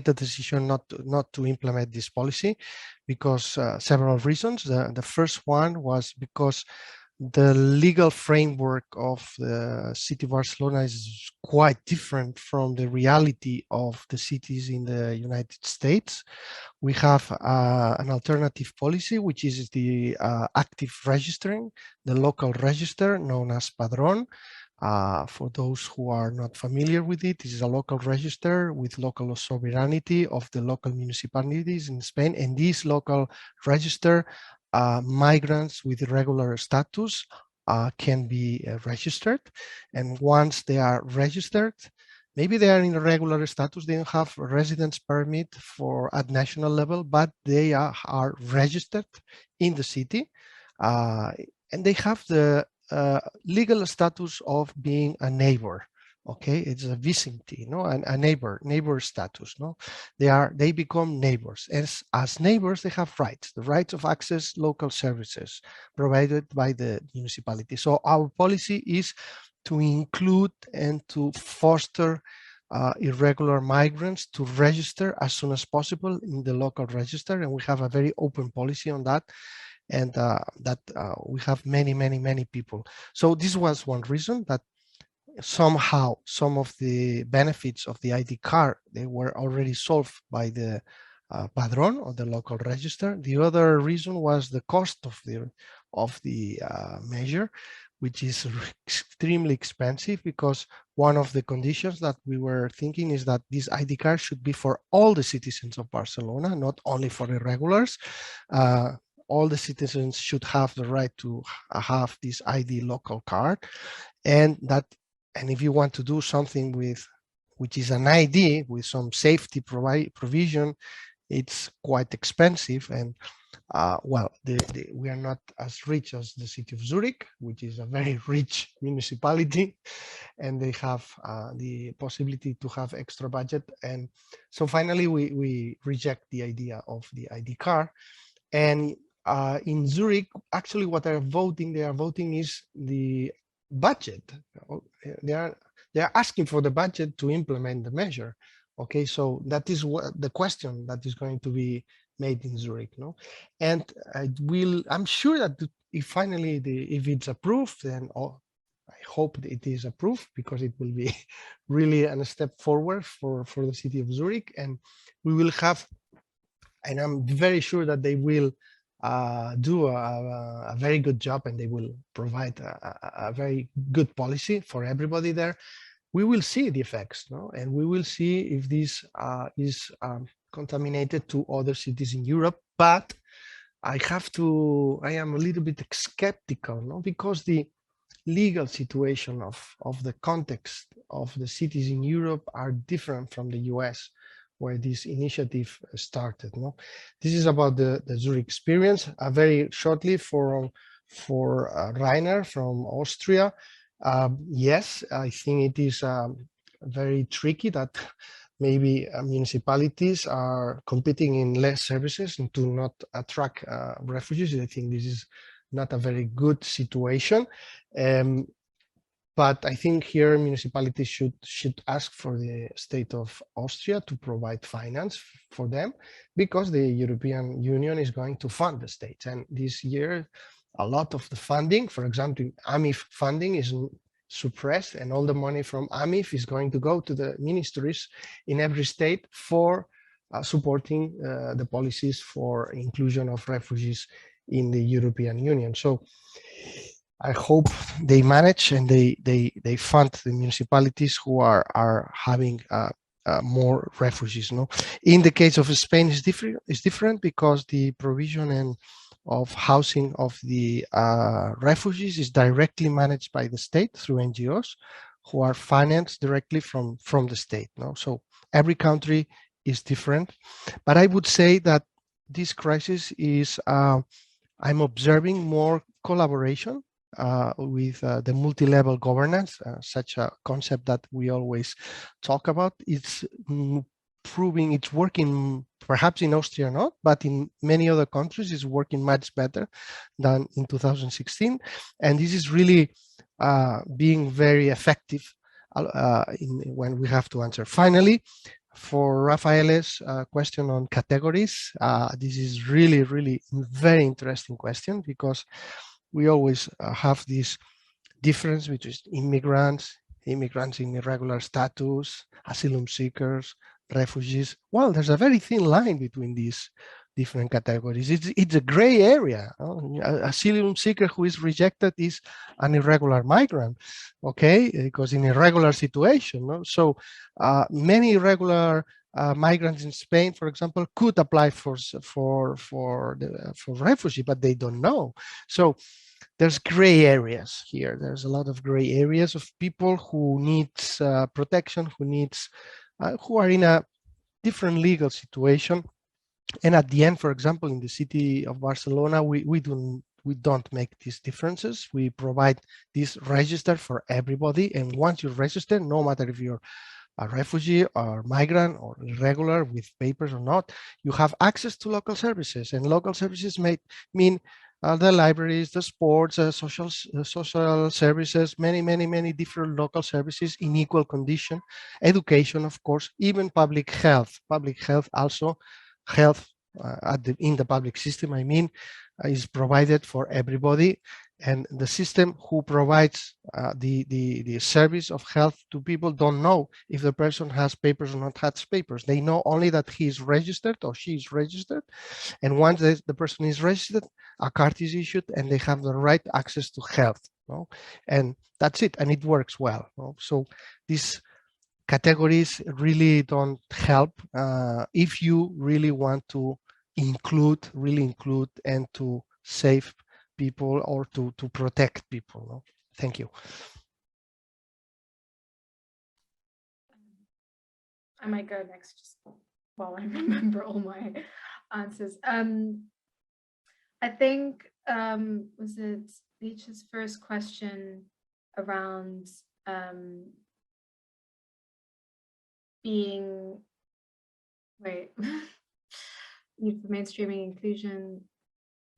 the decision not to implement this policy because several reasons. The first one was because the legal framework of the city of Barcelona is quite different from the reality of the cities in the United States. We have an alternative policy, which is the active registering, the local register known as Padrón. For those who are not familiar with it, this is a local register with local sovereignty of the local municipalities in Spain. And this local register, migrants with irregular status can be registered. And once they are registered, maybe they are in a regular status, they don't have a residence permit at national level, but they are registered in the city, and they have the legal status of being a neighbor. Okay, it's a vicinity, no, a neighbor status. No, they become neighbors. As neighbors, they have rights, the rights of access local services provided by the municipality. So our policy is to include and to foster irregular migrants to register as soon as possible in the local register, and we have a very open policy on that. And we have many people. So this was one reason, that somehow some of the benefits of the ID card, they were already solved by the Padrón or the local register. The other reason was the cost of the measure, which is extremely expensive, because one of the conditions that we were thinking is that this ID card should be for all the citizens of Barcelona, not only for irregulars. All the citizens should have the right to have this ID local card, and if you want to do something which is an ID with some safety provision, it's quite expensive. And well, we are not as rich as the city of Zurich, which is a very rich municipality, and they have the possibility to have extra budget. And so finally, we reject the idea of the ID card. And in Zurich, actually, what they are voting is the budget. They are asking for the budget to implement the measure. Okay, so that is what the question that is going to be made in Zurich, no? And I'm sure that if finally if it's approved, then I hope it is approved, because it will be really a step forward for the city of Zurich, and we will have, and I'm very sure that they will do a very good job, and they will provide a very good policy for everybody there. We will see the effects, no? And we will see if this is contaminated to other cities in Europe. But I am a little bit skeptical, no? Because the legal situation of the context of the cities in Europe are different from the US, where this initiative started. No, this is about the Zurich experience. Very shortly for Rainer from Austria. Yes, I think it is very tricky that maybe municipalities are competing in less services and to not attract refugees. I think this is not a very good situation. But I think here municipalities should ask for the state of Austria to provide finance for them, because the European Union is going to fund the states. And this year, a lot of the funding, for example, AMIF funding, is suppressed, and all the money from AMIF is going to go to the ministries in every state for supporting the policies for inclusion of refugees in the European Union. So I hope they manage and they fund the municipalities who are having more refugees. No, in the case of Spain is different because the provision and of housing of the refugees is directly managed by the state through NGOs who are financed directly from the state. No, so every country is different, but I would say that this crisis is I'm observing more collaboration with the multi-level governance, such a concept that we always talk about. It's proving it's working, perhaps in Austria not, but in many other countries it's working much better than in 2016. And this is really being very effective when we have to answer. Finally, for Rafael's question on categories, this is really, really very interesting question because we always have this difference between immigrants in irregular status, asylum seekers, refugees. Well, there's a very thin line between these different categories. It's a gray area. Asylum seeker who is rejected is an irregular migrant, okay, because in irregular situation. No? So many irregular migrants in Spain, for example, could apply for refugee, but they don't know. So there's gray areas here. There's a lot of gray areas of people who needs protection, who are in a different legal situation. And at the end, for example, in the city of Barcelona, we don't make these differences. We provide this register for everybody. And once you register, no matter if you're a refugee or migrant or irregular with papers or not, you have access to local services. And local services mean the libraries, the sports, social services, many different local services in equal condition, education, of course, even public health. Public health also, health in the public system, I mean, is provided for everybody. And the system who provides the service of health to people don't know if the person has papers or not has papers. They know only that he is registered or she is registered. And once the person is registered, a card is issued and they have the right access to health. No? And that's it. And it works well. No? So these categories really don't help if you really want to really include and to save people or to protect people. No? Thank you. I might go next just while I remember all my answers. I think, was it Leach's first question around being, wait, need for mainstreaming inclusion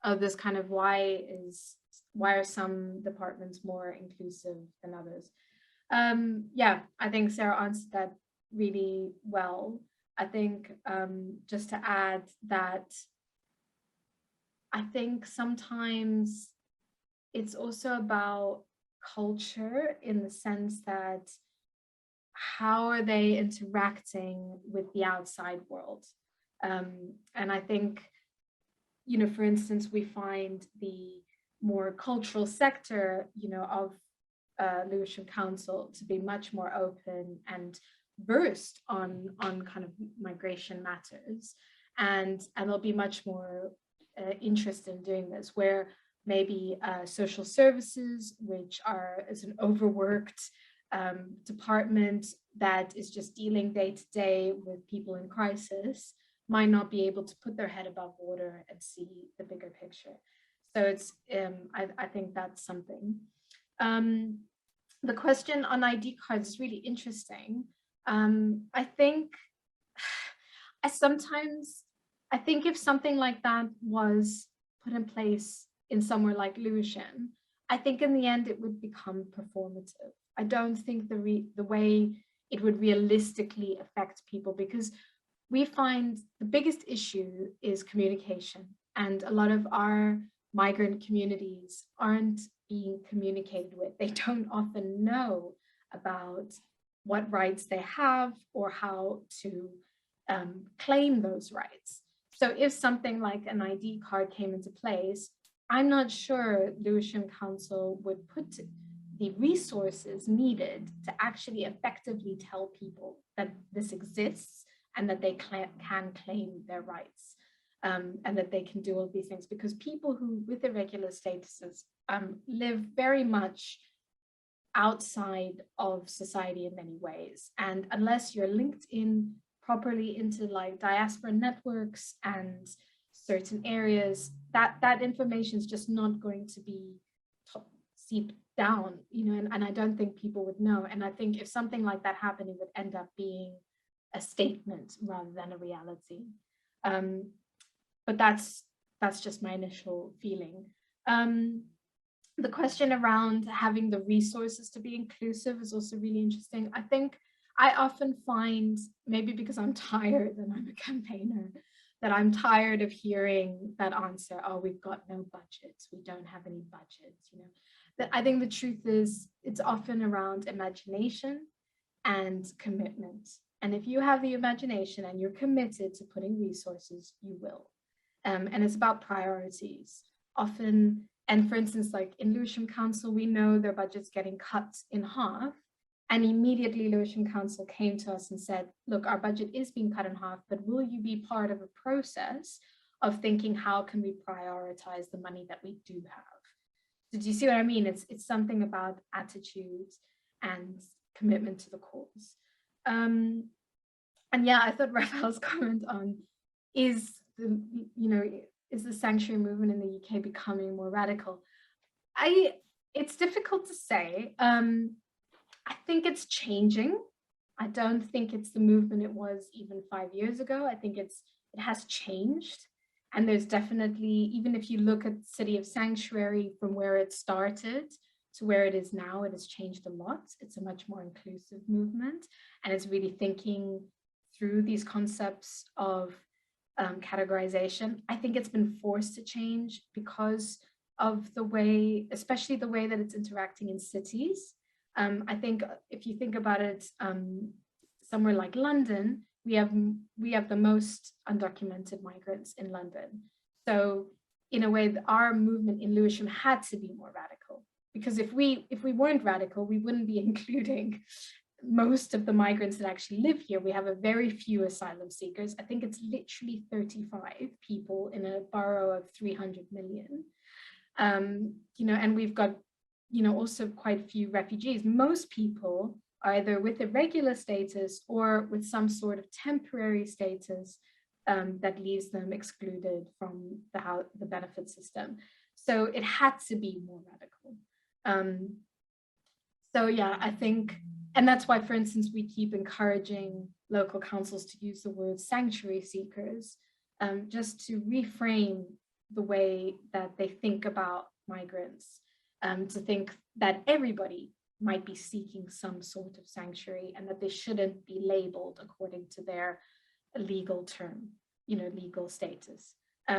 of this kind of why are some departments more inclusive than others? Yeah, I think Sarah answered that really well. I think just to add that I think sometimes it's also about culture in the sense that how are they interacting with the outside world? And I think, you know, for instance, we find the more cultural sector, you know, of Lewisham Council to be much more open and versed on kind of migration matters, and they'll be much more interested in doing this, where maybe social services, which is an overworked department that is just dealing day to day with people in crisis, might not be able to put their head above water and see the bigger picture. So it's I think that's something. The question on ID cards is really interesting. I think if something like that was put in place in somewhere like Lewisham, I think in the end it would become performative. I don't think the way it would realistically affect people, because we find the biggest issue is communication, and a lot of our migrant communities aren't being communicated with. They don't often know about what rights they have or how to claim those rights. So if something like an ID card came into place, I'm not sure Lewisham Council would put the resources needed to actually effectively tell people that this exists and that they can claim their rights, and that they can do all these things, because people who with irregular statuses live very much outside of society in many ways. And unless you're linked in properly into like diaspora networks and certain areas, that information is just not going to be seeped down, you know, and I don't think people would know. And I think if something like that happened, it would end up being a statement rather than a reality. But that's just my initial feeling. The question around having the resources to be inclusive is also really interesting. I think I often find, maybe because I'm tired and I'm a campaigner, that I'm tired of hearing that answer, oh, we've got no budgets, we don't have any budgets, you know. But I think the truth is it's often around imagination and commitment. And if you have the imagination and you're committed to putting resources, you will. And it's about priorities. Often, and for instance, like in Lewisham Council, we know their budget's getting cut in half. And immediately Lewisham Council came to us and said, look, our budget is being cut in half, but will you be part of a process of thinking, how can we prioritize the money that we do have? So do you see what I mean? It's something about attitudes and commitment to the cause. And yeah, I thought Raphael's comment on is the sanctuary movement in the UK becoming more radical? It's difficult to say. I think it's changing. I don't think it's the movement it was even 5 years ago. I think it has changed. And there's definitely, even if you look at City of Sanctuary from where it started to where it is now, it has changed a lot. It's a much more inclusive movement. And it's really thinking through these concepts of categorization. I think it's been forced to change because of the way, especially the way that it's interacting in cities. I think if you think about it, somewhere like London, we have the most undocumented migrants in London. So in a way, our movement in Lewisham had to be more radical, because if we weren't radical, we wouldn't be including most of the migrants that actually live here. We have a very few asylum seekers. I think it's literally 35 people in a borough of 300 million. And we've got, also quite a few refugees. Most people are either with irregular status or with some sort of temporary status that leaves them excluded from the benefit system. So it had to be more radical. So yeah, I think, and that's why, for instance, we keep encouraging local councils to use the word sanctuary seekers, just to reframe the way that they think about migrants, to think that everybody might be seeking some sort of sanctuary and that they shouldn't be labeled according to their legal term, legal status.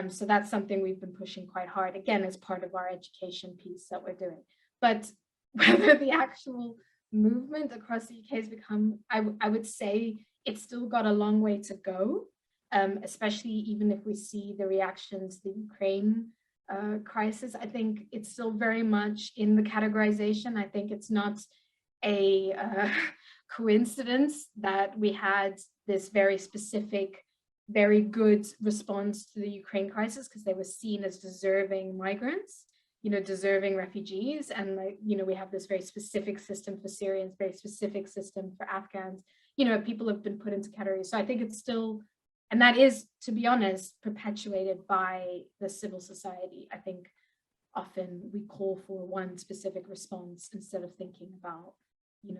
So that's something we've been pushing quite hard, again, as part of our education piece that we're doing. But whether the actual movement across the UK has become, I would say it's still got a long way to go, especially even if we see the reactions to the Ukraine crisis. I think it's still very much in the categorization. I think it's not a coincidence that we had this very specific, very good response to the Ukraine crisis, because they were seen as deserving migrants, deserving refugees. And we have this very specific system for Syrians, very specific system for Afghans. People have been put into categories. So I think it's still, and that is, to be honest, perpetuated by the civil society. I think often we call for one specific response instead of thinking about,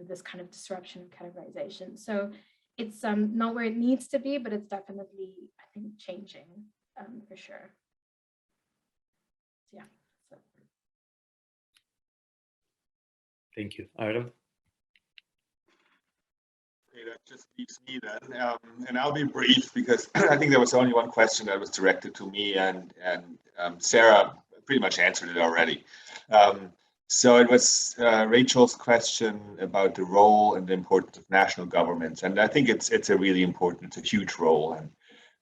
this kind of disruption of categorization. So it's not where it needs to be, but it's definitely, I think, changing for sure. Yeah. So. Thank you, Aaron. Okay, that just leaves me then, and I'll be brief because I think there was only one question that was directed to me, and Sarah pretty much answered it already. So it was Rachel's question about the role and the importance of national governments, and I think it's a really important, it's a huge role, and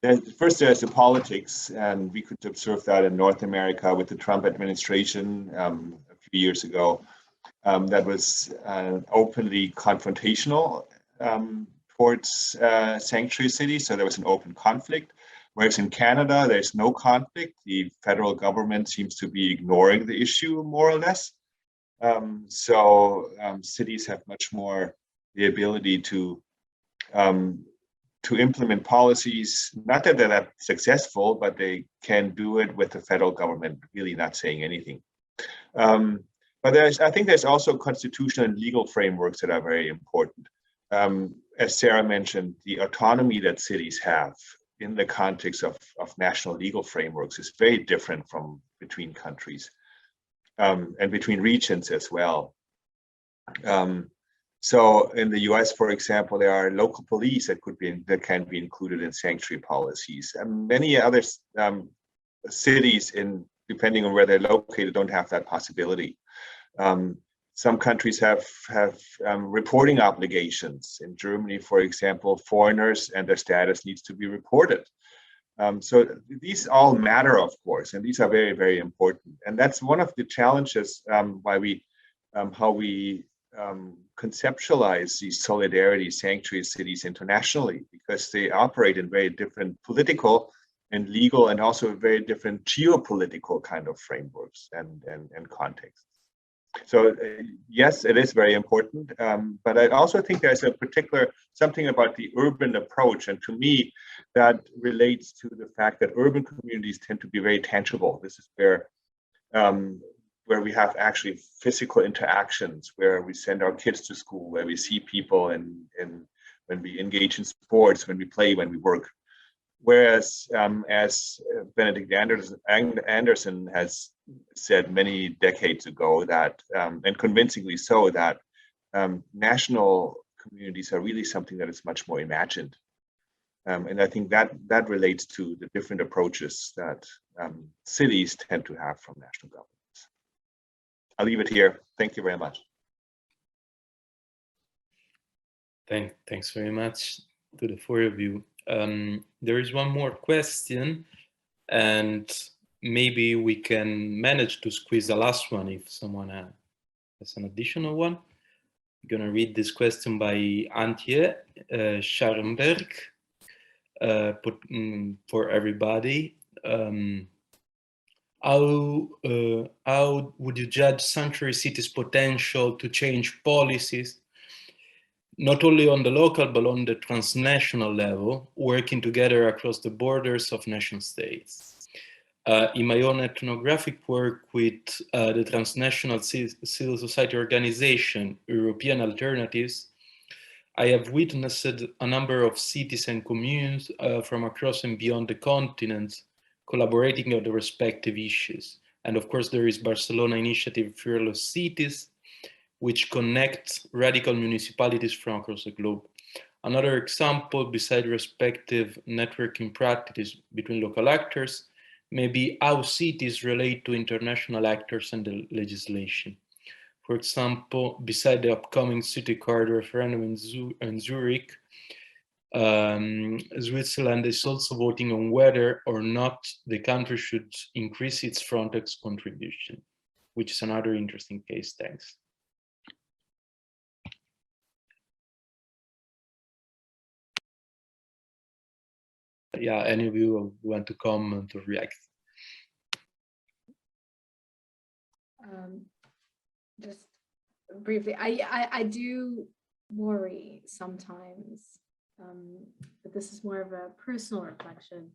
First, there's the politics, and we could observe that in North America with the Trump administration a few years ago. That was openly confrontational towards sanctuary cities, so there was an open conflict. Whereas in Canada, there's no conflict. The federal government seems to be ignoring the issue more or less. Cities have much more the ability to implement policies, not that they're that successful, but they can do it with the federal government really not saying anything. But I think there's also constitutional and legal frameworks that are very important. As Sarah mentioned, the autonomy that cities have in the context of national legal frameworks is very different from between countries and between regions as well. So in the US, for example, there are local police that can be included in sanctuary policies, and many other cities, depending on where they're located, don't have that possibility. Some countries have reporting obligations. In Germany, for example, foreigners and their status needs to be reported. So these all matter, of course, and these are very, very important. And that's one of the challenges how we conceptualize these solidarity sanctuary cities internationally, because they operate in very different political and legal and also very different geopolitical kind of frameworks and contexts. So yes, it is very important, but I also think there's a particular something about the urban approach, and to me that relates to the fact that urban communities tend to be very tangible. This is where we have actually physical interactions, where we send our kids to school, where we see people, and when we engage in sports, when we play, when we work. Whereas, as Benedict Anderson has said many decades ago, that, and convincingly so, that national communities are really something that is much more imagined. And I think that relates to the different approaches that cities tend to have from national governments. I'll leave it here. Thank you very much. Thanks very much to the four of you. There is one more question, and maybe we can manage to squeeze the last one if someone has an additional one. I'm going to read this question by Antje Scharrenberg for everybody. How would you judge sanctuary cities' potential to change policies, not only on the local, but on the transnational level, working together across the borders of nation states? In my own ethnographic work with the Transnational Civil Society Organization, European Alternatives, I have witnessed a number of cities and communes from across and beyond the continent collaborating on the respective issues. And of course, there is Barcelona initiative Fearless Cities, which connects radical municipalities from across the globe. Another example, beside respective networking practices between local actors, may be how cities relate to international actors and the legislation. For example, beside the upcoming city card referendum in Zurich, Switzerland is also voting on whether or not the country should increase its Frontex contribution, which is another interesting case. Thanks. Yeah, any of you want to comment or react? Just briefly, I do worry sometimes, but this is more of a personal reflection,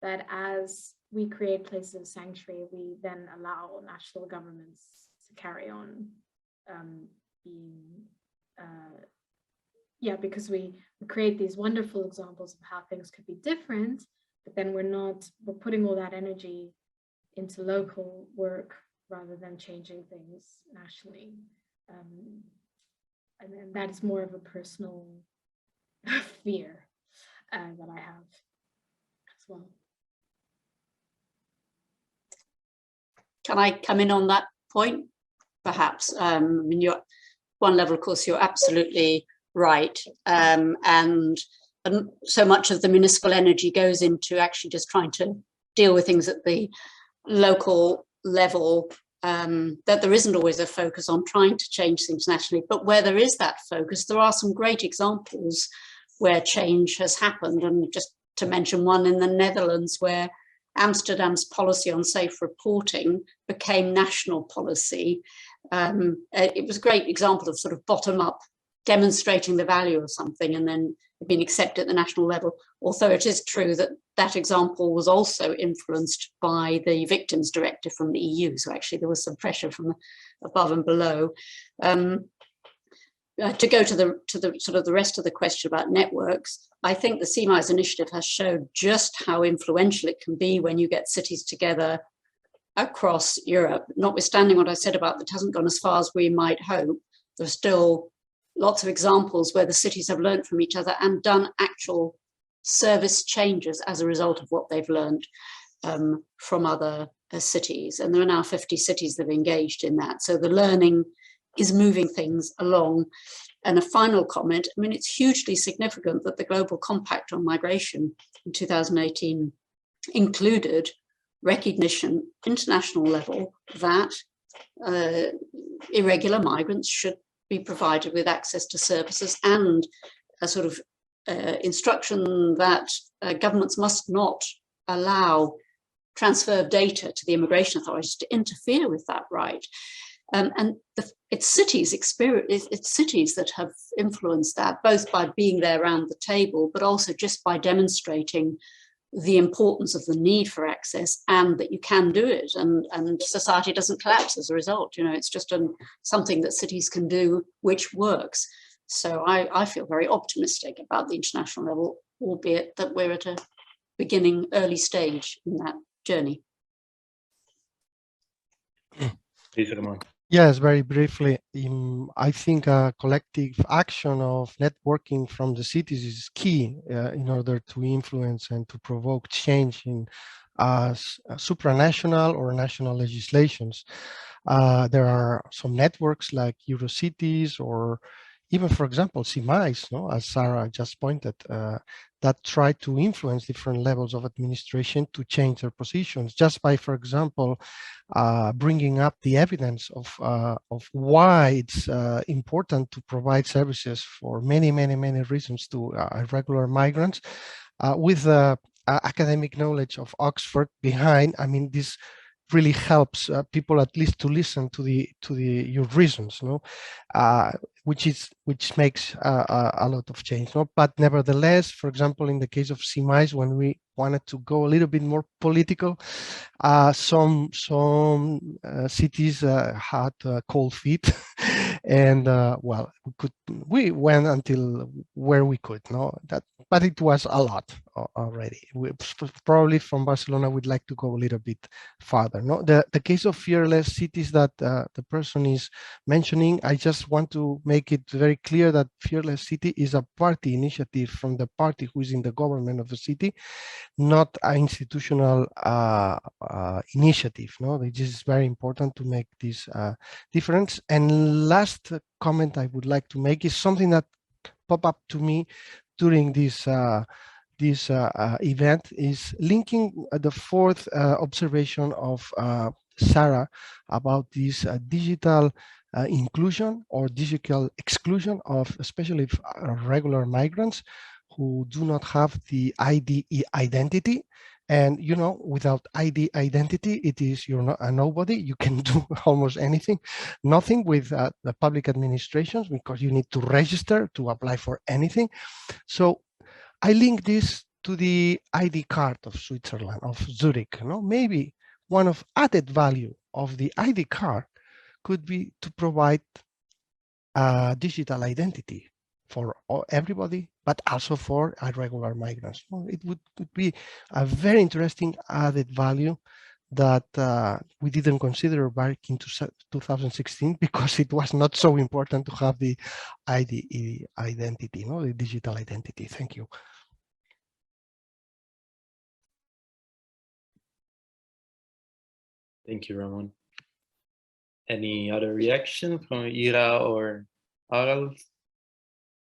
that as we create places of sanctuary, we then allow national governments to carry on being, because we create these wonderful examples of how things could be different, but then we're putting all that energy into local work rather than changing things nationally. And then that is more of a personal fear that I have as well. Can I come in on that point, perhaps? I mean, one level, of course, you're absolutely right. And and so much of the municipal energy goes into actually just trying to deal with things at the local level, that there isn't always a focus on trying to change things nationally. But where there is that focus, there are some great examples where change has happened. And just to mention one in the Netherlands, where Amsterdam's policy on safe reporting became national policy. It was a great example of sort of bottom-up demonstrating the value of something and then being accepted at the national level. Although it is true that that example was also influenced by the Victims Directive from the EU. So actually there was some pressure from above and below. To go to the sort of the rest of the question about networks, I think the CMIS initiative has shown just how influential it can be when you get cities together across Europe. Notwithstanding what I said about it hasn't gone as far as we might hope, there's still lots of examples where the cities have learned from each other and done actual service changes as a result of what they've learned from other cities. And there are now 50 cities that have engaged in that. So the learning is moving things along. And a final comment, I mean, it's hugely significant that the Global Compact on Migration in 2018 included recognition, international level, that irregular migrants should be provided with access to services, and a sort of instruction that governments must not allow transfer of data to the immigration authorities to interfere with that right. And it's cities that have influenced that, both by being there around the table, but also just by demonstrating the importance of the need for access and that you can do it, and society doesn't collapse as a result. You know, it's just something that cities can do which works. So I feel very optimistic about the international level, albeit that we're at a beginning, early stage in that journey. Please, Ramon. Yes, very briefly, I think a collective action of networking from the cities is key in order to influence and to provoke change in supranational or national legislations. There are some networks like Eurocities, or even, for example, CMIS, no, as Sarah just pointed, that try to influence different levels of administration to change their positions, just by, for example, bringing up the evidence of why it's important to provide services for many reasons to irregular migrants, with academic knowledge of Oxford behind. I mean, this really helps people at least to listen to your reasons, no, which makes a lot of change, no. But nevertheless, for example, in the case of CMIS, when we wanted to go a little bit more political, some cities had cold feet, and well, we went until where we could, no. But it was a lot already. Probably from Barcelona, we'd like to go a little bit farther. No, the case of fearless cities that the person is mentioning, I just want to make it very clear that fearless city is a party initiative from the party who is in the government of the city, not an institutional initiative. No, it is very important to make this difference. And last comment I would like to make is something that popped up to me during this event, is linking the fourth observation of Sarah about this digital inclusion or digital exclusion of especially regular migrants who do not have the ID identity. And, you know, without ID identity, it is you're not a nobody. You can do almost anything, nothing with the public administrations, because you need to register to apply for anything. So I link this to the ID card of Switzerland, of Zurich. You know, maybe one of added value of the ID card could be to provide a digital identity for everybody, but also for irregular migrants. Well, it would be a very interesting added value that we didn't consider back in 2016, because it was not so important to have the ID identity, no, the digital identity. Thank you. Thank you, Ramon. Any other reaction from Ira or Harald?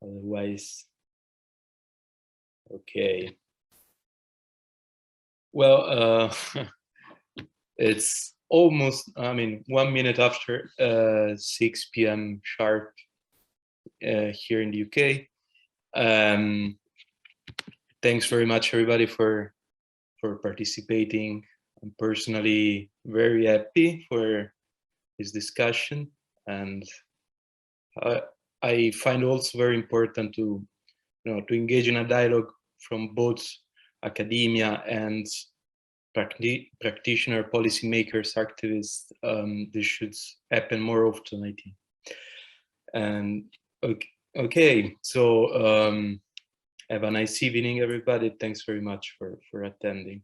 Otherwise, Okay. Well, it's almost, 1 minute after 6 p.m. sharp here in the UK. Thanks very much, everybody, for participating. I'm personally very happy for this discussion, and I find also very important to engage in a dialogue from both academia and practitioner, policymakers, activists. This should happen more often, I think. And okay, so have a nice evening, everybody. Thanks very much for attending.